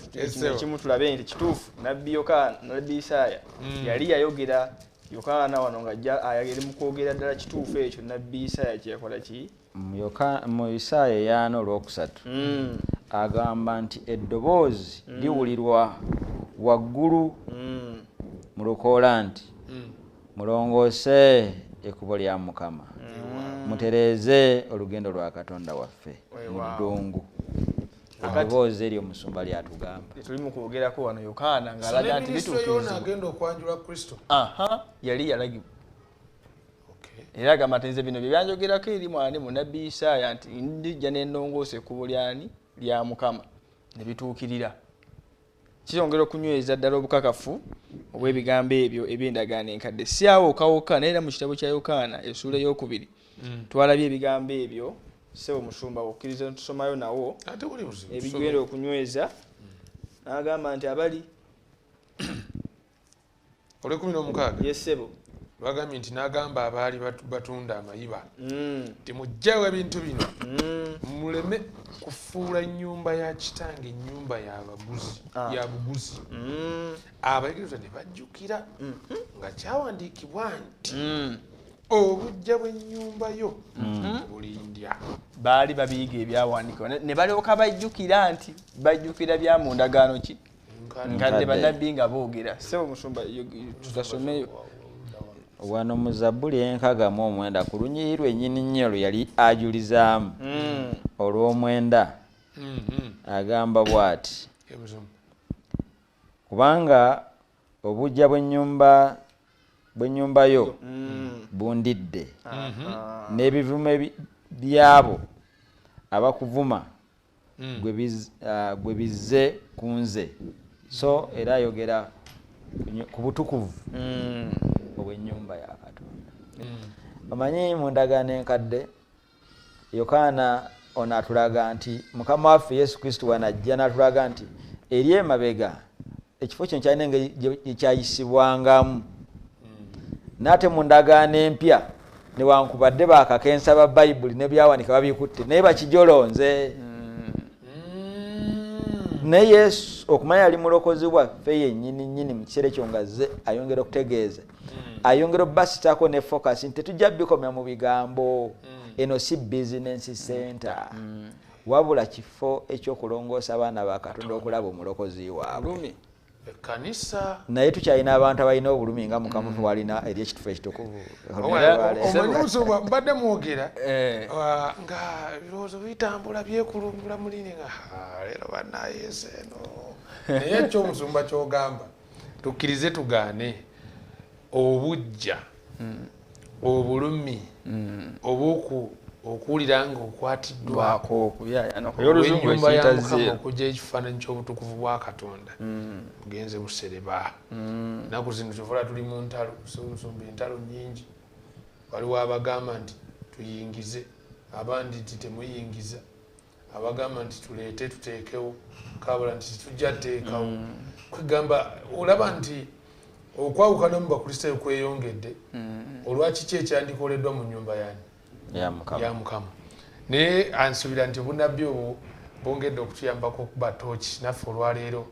ekimu tulabe nti kituufu Nabbi Isaaya yali yayogera Yokaana wano nga ayagere mu kwogera ddala kituufu ekyo Nabbi Isaaya kye yakola ki mu Isaaya 4 olwokusatu agamba nti eddoboozi liwulirwa waggulu mu lukoola nti mulongoose ekkubo lya Mukama, mutereeze olugendo lwa Katonda waffe mu ddungu. Eddoboozi eryo Omusumba lyatugamba. Tuli mu kwogerako wano Yokaana ng'alaga nti bituukirizibwa. Agenda okwanjula Kristo. Yali yalagibwa. Era agamba nti nze bino bye byanjogerako eri mwana Munabbi Isaaya nti ndijja ne nnongoosa ekkubo lya Mukama ne bituukirira. Kiyongera okunyweza ddala obukakafu obw'ebigambo ebyo eby'endagaano enkadde. Si awo okawoka naye era mu kitabo kya Yokaana essuula ey'okubiri twalabye ebigambo ebyo. Sebo Musumba okkiriza tusomayo nawo ebigenda okunyweza n'agamba nti abali olw'ekumi n'omukaaga yesebo lwagambye nti n'agamba abaali batunda amayiba nti mujjawo ebintu bino muleme kufuula ennyumba ya kitange ennyumba ya buguzi. Abayigiriza ne bajjukira nga kyawandiikibwa nti obujja bw'ennyumba yo bulindya. Baali babiyiga ebyawandiikibwa ne balyoka bajjukira nti bajjukira bya mu ndagaano ki nkadde bannabbi nga boogera. Sebo Musumba tutasomeyo wano mu Zabbuli 109 ku lunyiriri lwennyini nnyo lwe yali ajulizaamu olw'omwenda agamba bw'ati, kubanga obujja bw'ennyumba yo bundidde n'ebivume byabo abakuvuma gwe bizze ku nze. So era ayogera ku butukuvu obw'ennyumba ya Katonda. Omanyi mu ndagaano enkadde Yokaana ono atulaga nti Mukama waffe Yesu Kristo wanajja n'atulaga nti eri emabega ekifo kino kyalina engeri gye kyayisibwangamu. N'ate mu ndagaano empya newankubadde baakakensa ba Bayibuli ne byawanika babikutte naye bakijolonze. Ne Yesu okumanya ali mulokozi waffe yennyini mu kiseera ekyo nga azze ayongera okutegeeza, ayongera obbasitako ne focus nti tetujja bikomya mu bigambo. Eno si business center, wabula kifo ekyokulongoosa abaana ba Katonda okulaba omulokozi waabwe. Ekkanisa naye tukyalina abantu abalina obulumi nga Mukama walina eri ekitufu ekitukuvu. Omusumba mbadde mwogera nga ebirowoozo bitambula byekulumbula mulini nga leero bannayeese eno. Naye ekyo Omusumba ky'ogamba tukkirize tugaane obujja obulumi okuwulira nga okwatiddwako ennyumba ya Mukama okujja ekifaananyi ky'obutukuvu bwa Katonda bugenze busereba. Ennaku zino kyovula tuli mu ntalo, Omusumba entalo nnyingi. Waliwo abagamba nti tuyingize, abandi nti temuyingiza, abagamba nti tuleete tuteekewo, kabula nti tujja teekawo. Kwegamba olaba nti okwawukana mu bakristaayo kweyongedde olwaki ki ekyandikoleddwa mu nnyumba ya Mukama. Naye ansuubira nti obunnabbi obwo bwongedde okutuyambako okuba tooki naffe olwaleero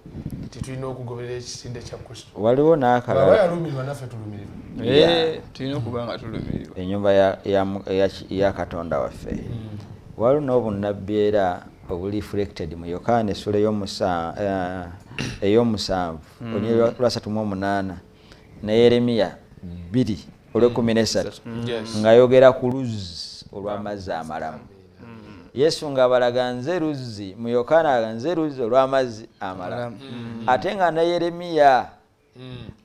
titulina okugoberera ekisinde kya Kristo. Waliwo n'akalala yalumirirwa naffe tulumirirwa. Tulina okuba nga tulumirirwa ennyumba ya Katonda waffe. Waliwo n'obunnabbi era obuliflected mu Yokaana essula ey'omusanvu olunyiriri lwa 38 ne Yeremiya 2:13 ng'ayogera ku luzzi olw'amazzi amalamu. Yesu ng'abalaga nze luzzi, mu Yokaana nze luzzi olw'amazzi amalamu. Ate nga ne Yeremiya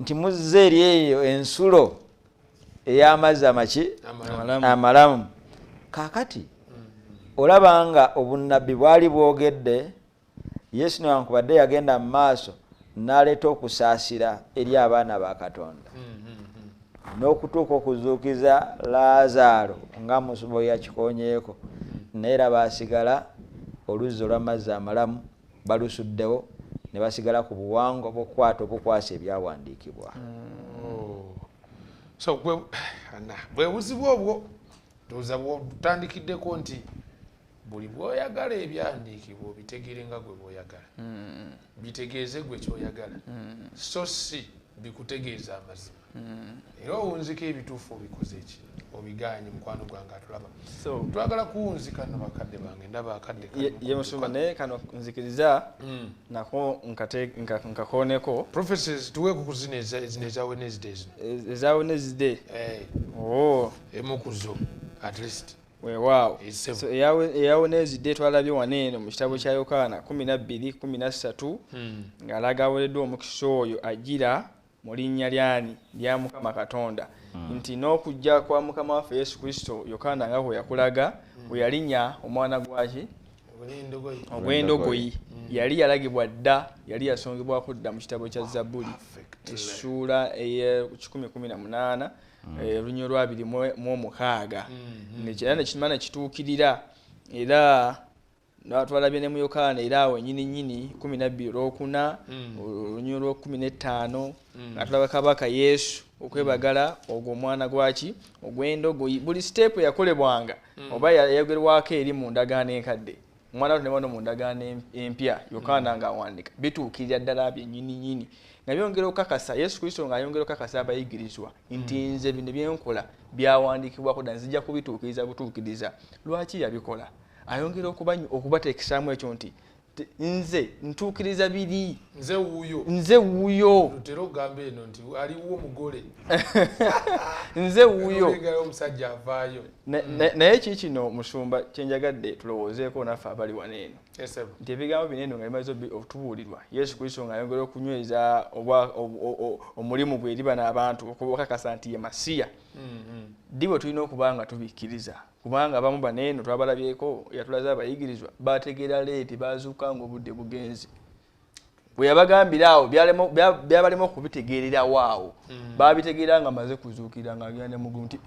nti muzze eri eyo ensulo ey'amazzi amalamu. Kaakati olaba nga obunnabbi bwali bwogedde, Yesu newankubadde yagenda mu maaso n'aleeta okusaasira eri abaana ba Katonda n'okutuuka okuzuukiza Laazaalo nga Musumba yakikonyeeko, naye era baasigala oluzzi olw'amazzi amalamu balusuddewo ne basigala ku buwangwa bw'okukwata obukwasa ebyawandiikibwa. So bwe buzibu obwo ndowooza bw'otandikiddeko nti buli bw'oyagala ebyawandiikibwa obitegere nga gwe bw'oyagala, bitegeeze gwe ky'oyagala, so si bikutegeeza amazima. era owunzika ebituufu obikoze eki obiganye mukwano gwange atulaba So twagala kuwunzika no bakadde bange ndaba akadde ye musumba naye kano nzikiriza nako nkakoneko prophecies tuweeku ku zino eza Wednesday zino eza Wednesday. Oh, emu ku zo at least weewaawo. Esebo. So eya Wednesday twalabye waneeno mu kitabo kya Yokaana 12:13 ng'alaga aweereddwa omukisa oyo agira mu linnya lyani lya Mukama Katonda nti n'okujja kwa Mukama waffe Yesu Kristo Yokaana nga bwe yakulaga bwe yalinnya omwana gwaki ogw'endogoyi yali yalagibwa dda yali yasongebwako dda mu kitabo kya Zabbuli essuula eye 118 olunnyo lwa 26 era nekimana kituukirira era twalabye ne mu Yokaana era awo nnyini 12:4 olunnyo lwa 15 nga tulaba kabaka Yesu okwebagala ogwo omwana gwaki ogw'endogoyi buli step yakolebwanga oba yayogerwako eri mu ndagaano enkadde omwana we nebano mu ndagaano empya Yokaana ng'awandiika bituukirira ddala bye nnyini nga byongera okukakasa Yesu Kristo ng'ayongera okukakasa abayigirizwa nti nze bino byenkola byawandiikibwako dda nzija kubituukiriza butuukiriza. Lwaki yabikola? Ayongera okubateekesaamu ekyo nti nze ntuukiriza biri nze wuuyo lutera okugamba eno nti aliwo omugole nze wuuyo omusajja avaayo naye kikino musumba kyenjagadde tulowoozeeko naffe abali waneeno nti ebigambo bineeno nga bimaze okutubuulirwa Yesu Kristo ng'ayongera okunyweza omulimu gwe eri bano abantu okukakasa nti ye Masiya ddi bwe tulina okuba nga tubikkiriza kubanga abamu baneeno twabalabyeko yatulaze abayigirizwa bategeera leeti bazuuka ng'obudde bugenzi bwe yabagambira awo byabalema okubitegeererawo awo babitegeera nga amaze kuzuukira ng'agenda mugulu nti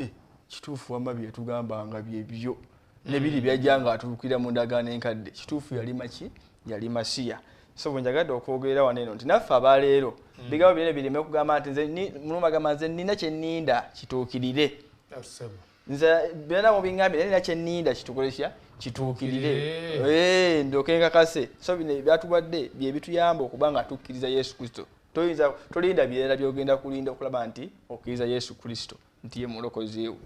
kituufu wamma bye tugambanga byebyo nebiri byajja ng'atuukira mu ndagaano enkadde kituufu yali maki yali Masiya. So bwe njagadde okwogerera waneeno nti naffe abaleero bigambo binene bireme okugamba nti Mulungu agamba nze nnina kye nninda kituukirire nze byonna mubingambye nina kye nninda kitukolesya kituukirire ndoke nkakase. So bino byatuwadde bye bituyamba okuba nga tukkiriza Yesu Kristo. Tolinda birala byogenda kulinda okulaba nti okkiriza Yesu Kristo nti ye mulokozi wo.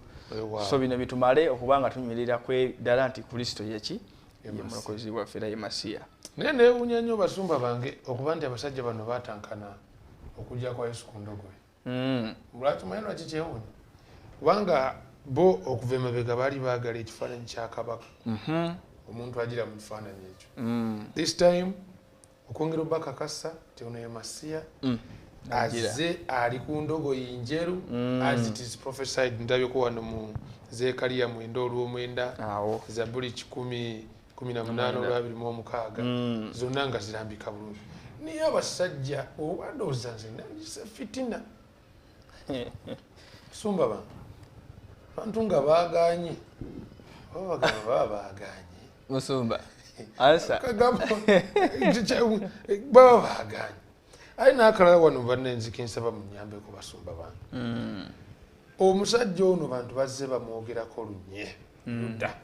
So bino bitumale okuba nga tunywerera ddala nti Kristo yeki ye mulokozi waffe era ye Masiya. naye neewuunya nnyo basumba bange okuba nti abasajja bano baatankana okujja kwa Yesu ku ndogoyi. Lwaki manyi lwaki kyewuunya? Kubanga bo okuva emabega baali baagala ekifaananyi kya kabaka omuntu agira mu kifaananyi ekyo. This time okwongera obakakasa nti ono ye Masiya azze ali ku ndogoyi njeru as it is prophesied. Ndabyeko wano mu Zeekaliya 9:9 Zabbuli 10:18 zonna nga zirambika bulungi. Niye abasajja oba ndowooza nze nandise fitina sumba bange bantu nga baaganye baba baaganye musumba ansa baba baaganye ayi n'akalala wano bannenzika ensaba mu nnyambeko basumba bange omusajja ono bantu bazze bamwogerako lunye ludda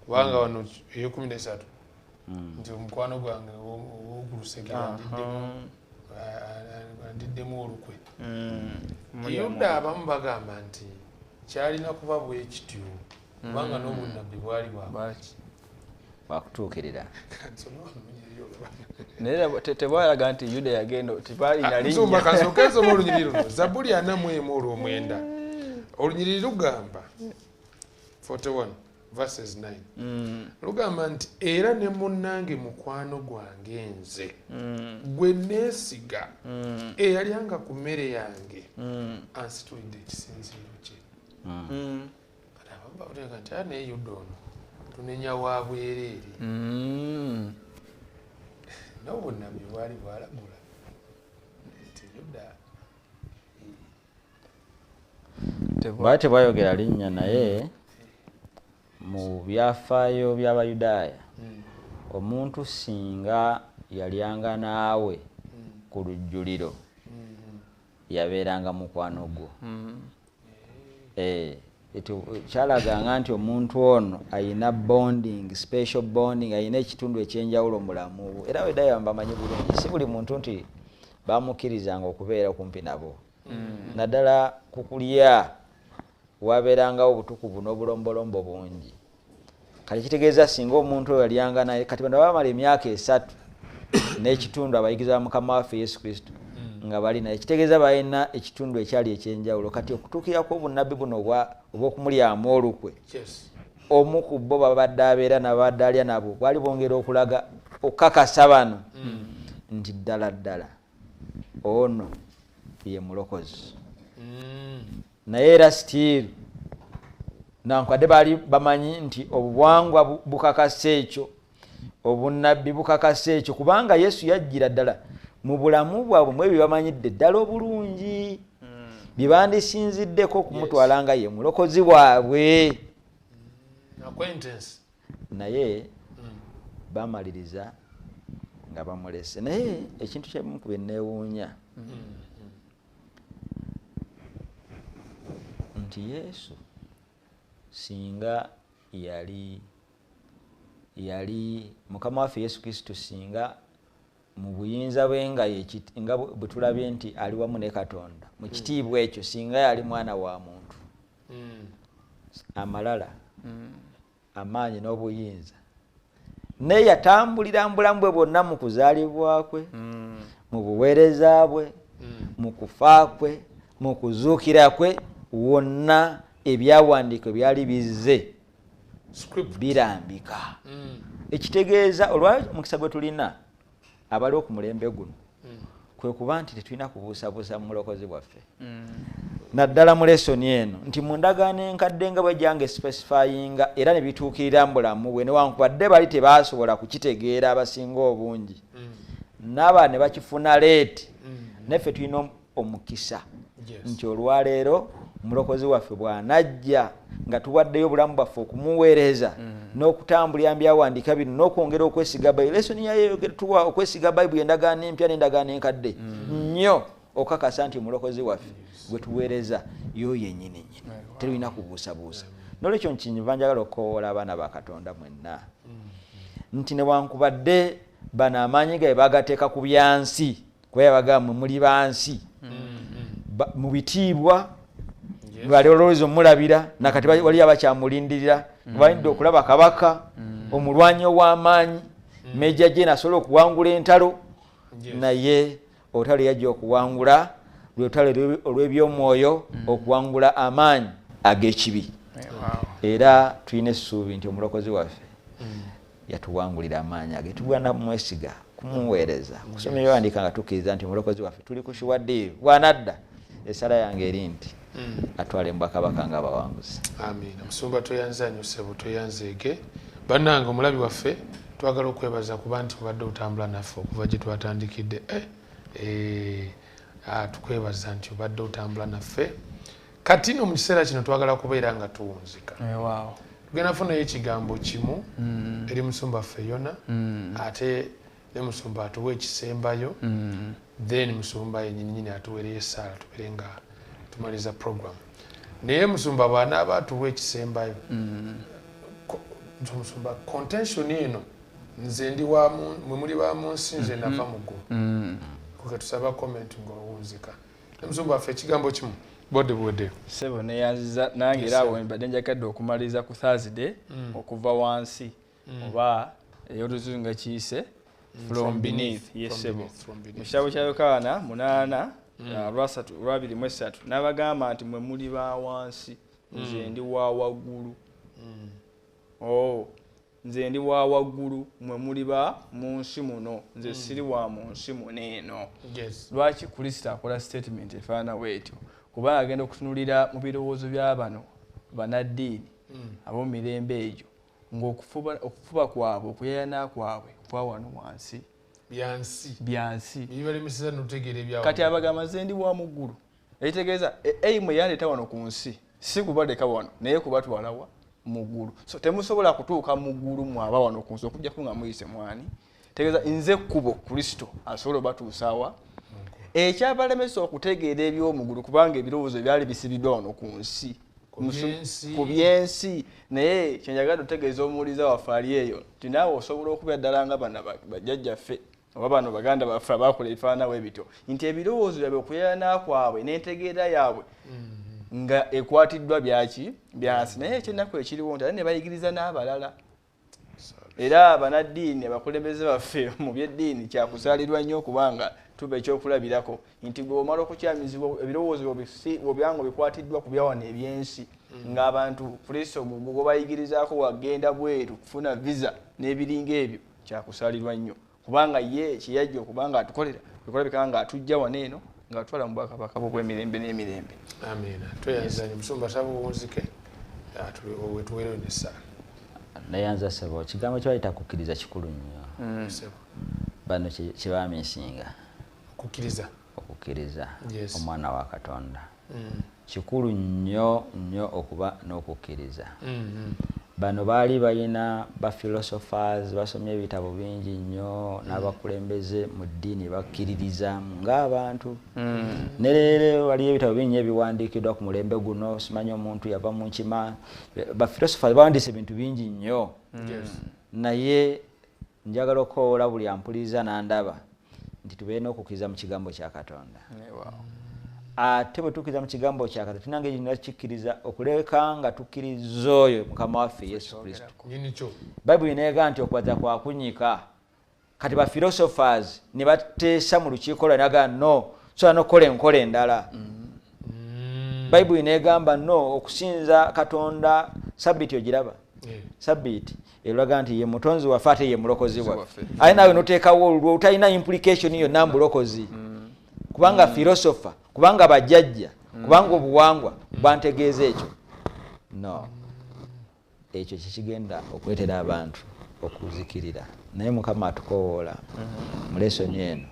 kubanga wano eyo 13 nti omukwano gwange owokulusegera ndiddemu olukwe yudda abamu bagamba nti kyalina kuba bwe kityo kubanga n'obunnabbi bwali bwakutuukirira naye tebwalaga nti Yuda yagenda tebaalina linnya kasookeeza olunyiriri luno Zabbuli 41:9 olunyiriri lugamba 41:9 lugamba nti era ne munnange mukwano gwange nze gwe neesiga eyalyanga ku mmere yange ansitulidde ekisinziiro kye. Kati abamu babuteeka nti naye Yuda ono tunenya wa bwereere n'obunnabbi bwali bwalagula nti Yuda bw'ati bwayogera linnya naye mu byafaayo by'Abayudaaya omuntu singa yalyanga naawe ku lujjuliro yabeeranga mukwano gwo. Kyalaganga nti omuntu ono ayina bonding, special bonding, ayina ekitundu ekyenjawulo mulamu. Era Abayudaaya bamanyi bulungi si buli muntu nti bamukkirizanga okubeera kumpi nabo. naddala kukulya wabeerangawo obutukuvu n'obulombolombo bungi. Kati kitegeeza singa omuntu oyo yalyanga naye kati bano bamala emyaka 3 n'ekitundu abayigiza ba Mukama waffe Yesu Kristo nga bali naye, kitegeeza balina ekitundu ekyali ekyenjawulo. Kati okutuukirako obunnabbi buno obw'okumulyamu olukwe, omu ku bo babadde abeera n'abadde alya nabo bwali bwongera okulaga okukakasa bano nti ddala ddala ono ye mulokozi. Naye era still nankwadde baali bamanyi nti obuwangwa bukakasa ekyo, obunnabbi bukakasa ekyo, kubanga Yesu yajjira ddala mu bulamu bwabwe mwe bibamanyidde ddala obulungi bye bandisinziddeko okumutwala nga ye mulokozi bwabwe. Naye bamaliriza nga bamulese. Naye ekintu kyekimu ku bye neewuunya nti Yesu singa yali Mukama waffe Yesu Kristo singa mu buyinza bwe nga bwe tulabye nti ali wamu ne Katonda mu kitiibwa ekyo, singa yali mwana wa muntu, amalala amaanyi n'obuyinza naye yatambulira mu bulamu bwe bwonna mu kuzaalibwa kwe, mu buweereza bwe, mu kufa kwe, mu kuzuukira kwe, wonna ebyawandiiko byali bizze birambika. Ekitegeeza olw'omukisa gwe tulina abali okumulembe guno kwe kuba nti tetulina kubuusabuusa mu mulokozi bwaffe. Naddala mu lesoni eno nti mu ndagaano enkadde nga bwe jange specifyinga era ne bituukirira mu bulamu bwe, newankubadde bali tebaasobola kukitegeera abasinga obungi, n'aba ne bakifuna leeti, naffe tulina omukisa nti olwaleero omulokozi waffe bw'anajja nga tuwaddeyo obulamu bwaffe okumuweereza n'okutambulira byawandiika bino n'okwongera okwesiga Bayibuli. Lesoni yayogeratuwa okwesiga Bayibuli, endagaano empya n'endagaano enkadde nnyo okakasa nti omulokozi waffe gwe tuweereza yo yennyini terulina kubuusabuusa. N'olwekyo nkinyiva njagala okukowoola abaana ba Katonda mwenna nti newankubadde bano amaanyi gabe bagateeka ku byansi kuba yabagamba muli bansi mu bitiibwa bali olowooza omulabira nakati wali abakyamulindirira balidde okulaba kabaka omulwanyi ow'amaanyi Meja Jane asobola okuwangula entalo, naye olutalo yajja okuwangula lwetalo olw'ebyomwoyo, okuwangula amaanyi ag'ekibi. Era tulina essuubi nti omulokozi waffe yatuwangulira amaanyi agetugwana mwesiga kumuweereza. Kusoma ebyawandiika nga tukkiriza nti omulokozi waffe tuli kushiwadde bwanadda esala yange eri nti atwale mbwakabaka nga abawanguzi. Amiina. Musumba toyanza nnyo ssebo, toyanzeege. Bannange omulabi waffe twagala okwebaza kuba nti mubadde otambula naffe okuva gye twatandikidde. Tukwebaza nti obadde otambula naffe. Kati no mu kiseera kino twagala kubeera nga tuwunzika. Tugenda funayo ekigambo kimu eri musumba ffe Yona, ate ne musumba atuwa ekisembayo, then musumba yennyini atuweereyo essaala tubeere nga tumaliza program. Naye musumba bw'anaaba atuwa ekisembayo, musumba contention eno nze ndi wamu, mwe muli ba mu nsi, nze nava mu ggulu. Kuke tusaba comment ng'owunzika. Ne musumba waffe ekigambo kimu bode bode. Sebo neyanziza nange era awo mbadde njagadde okumaliza ku Thursday okuva wansi oba ey'oluzungu nga kiyise from beneath. Yes sebo. Mu kitabo kya Yokaana 8:23 n'abagamba nti mwe muli ba wansi, nze ndi wa waggulu. Nze ndi wa waggulu, mwe muli ba mu nsi muno, nze siri wa mu nsi muneeno. Lwaki Kristo akola statement efaana bwetyo? Kuba agenda okutunulira mu birowoozo bya bano banaddiini ab'omu mirembe egyo ng'okufuba kwabwe, okuyayana kwabwe kwa wano wansi byansi. Kati abagamba nze ndi wa mu ggulu, ekitegeeza mwe yandeeta wano ku nsi si kubaleka wano naye kubatwala wa mu ggulu. So temusobola kutuuka mu ggulu mwaba wano ku nsi okujjako nga muyise mwani. Tegeeza nze kkubo Kristo asobola obatuusa wa ekyabalemesa okutegeera eby'omugulu kubanga ebirowoozo byali bisibiddwa wano ku nsi ku byensi. Naye kyenjagala otegeeza omuwuliza waffe ali eyo nti naawe osobola okubeera ddala nga bana bajjajjaffe oba bano baganda baffe abakola ebifaananawo ebityo nti ebirowoozo byabwe okuyana kwabwe n'entegeera yaabwe nga ekwatiddwa byansi naye ekyennaku ekiriwo nti ate ne bayigiriza n'abalala era banaddiini abakulembeze baffe mu byeddiini kyakusaalirwa nnyo okubanga tuba ekyokulabirako nti gwe omala okukyamizibwa ebirowoozo byobyanga bikwatiddwa ku byawano ebyensi ng'abantu kristo gwe bayigirizaako wagenda bweru kufuna visa n'ebiringa ebyo kyakusaalirwa nnyo kubanga ye kiyajja okubanga atukolera bikolabika nga atujja wano eno ng'atwala mu bwakabaka bw'emirembe n'emirembe. Amiina. Tweyanzanye Musumba Sabo Wunzike wetuweereyo n'essaala. Nayanza ssebo ekigambo ky'ayita kukkiriza kikulu nnyo. Bano kyebaamisinga okukkiriza omwana wa Katonda kikulu nnyo okuba n'okukkiriza. Bano baali balina ba philosophers basomye ebitabo bingi nnyo n'abakulembeze mu ddiini bakkiririzamu ng'abantu ne leero waliyo ebitabo bingi ebiwandiikiddwa ku mulembe guno simanyi omuntu yava mu nkima ba philosophers bawandiise ebintu bingi nnyo naye njagala okukoola buli ampuliriza n'andaba nti tubeere n'okukkiriza mu kigambo kya Katonda. Ate bwe tukkiriza mu kigambo kya Katonda tulina engeri tukikkiriza okuleka nga tukkiriza oyo Mukama waffe Yesu Kristo. Bayibuli neega nti okwaza kwa kunyika kati ba philosophers ne bateesa mu lukiiko lwa naga no sobola n'okukola enkola endala. Bayibuli neegamba no okusinza Katonda sabbiiti ogiraba sabbiiti eraga nti ye mutonzi waffe ate ye mulokozi waffe aye naawe noteekawo olwo talina implication yonna mu bulokozi kubanga philosopher kubanga bajjajja kubanga obuwangwa bantegeeza ekyo no ekyo kikigenda okwetera abantu okuzikirira naye Mukama atukowoola mu lesoni eno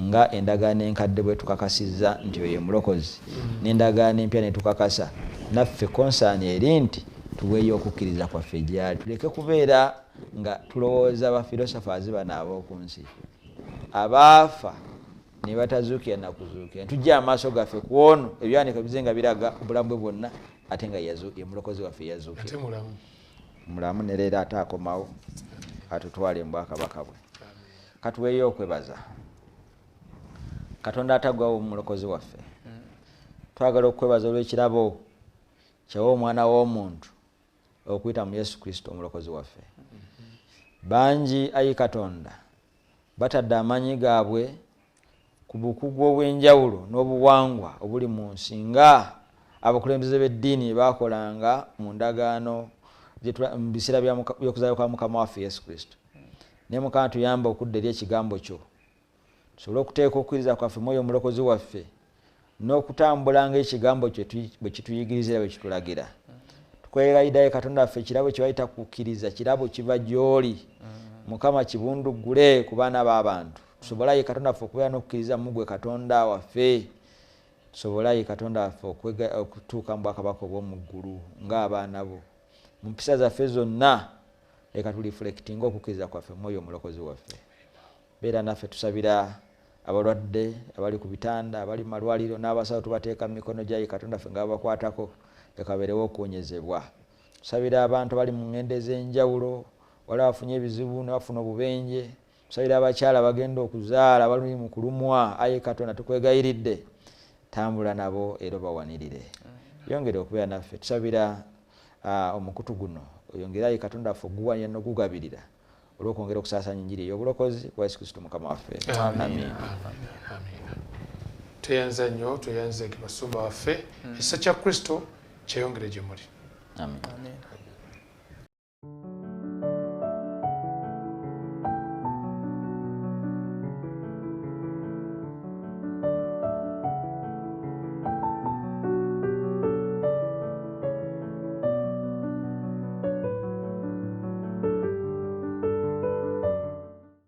nga endagaano enkadde bwe tukakasizza nti oyo mulokozi n'endagaano empya ne tukakasa naffe konsaani eri nti tuweeyo okukkiriza kwaffe gyali tuleke kubeera nga tulowooza ba philosophers bano ab'oku nsi abaafa ne batazuukira na kuzuukira tujja amaaso gaffe ku ono ebyanika bizenga biraga obulamu bwe bwonna ate nga ye mulokozi waffe yazuukira mulamu ne leero ate akomawo atutwale mu bwakabaka bwe katuweeyo okwebaza Katonda atagwawo mulokozi waffe twagala okwebaza olw'ekirabo kyawa omwana w'omuntu okuyita mu Yesu Kristo omulokozi waffe bangi ayi Katonda batadde amaanyi gaabwe ku bukugu obw'enjawulo n'obuwangwa obuli mu nsi nga abakulembeze b'eddiini baakolanga mu ndagaano mu biseera by'okuzaayo kwa Mukama waffe Yesu Kristo. Naye Mukama tuyamba okudda eri ekigambo kyo tusobole okuteeka okukkiriza kwaffe mu oyo omulokozi waffe n'okutambulanga ekigambo kyo bwe kituyigiriza bwe kitulagira. Tukwegayirira Katonda waffe ekirabo kye bayita kukkiriza kirabo kiva gy'oli Mukama kibundugule ku baana b'abantu tusobolayo Katonda waffe okubeera n'okukkiriza mu gwe Katonda waffe tusobolayo Katonda waffe okutuuka mu bwakabaka obw'omu ggulu ng'abaana bo mu mpisa zaffe zonna leka tulifulektinga okukkiriza kwaffe mu oyo omulokozi waffe. Beera naffe tusabira abalwadde abali ku bitanda abali mu malwaliro n'abasawo tubateeka mu mikono gyayi Katonda waffe ng'abakwatako lekabeerewo okuwonyezebwa. Tusabira abantu bali mu ngendo ez'enjawulo wali bafunye ebizibu ne bafuna obubenje tusabira abakyala bagenda okuzaala bali mu kulumwa ayi Katonda tukwegayiridde tambula nabo era bawanirire yongere okubeera naffe. Tusabira omukutu guno oyongere ayi Katonda waffe oguwanya n'okugabirira olw'okwongera okusaasaanya enjiri ey'obulokozi kwa Yesu Kristo Mukama waffe. Amiina. Tweyanza nnyo tweyanze Basumba waffe ekisa kya Kristo kyeyongere gye muli. Amiina.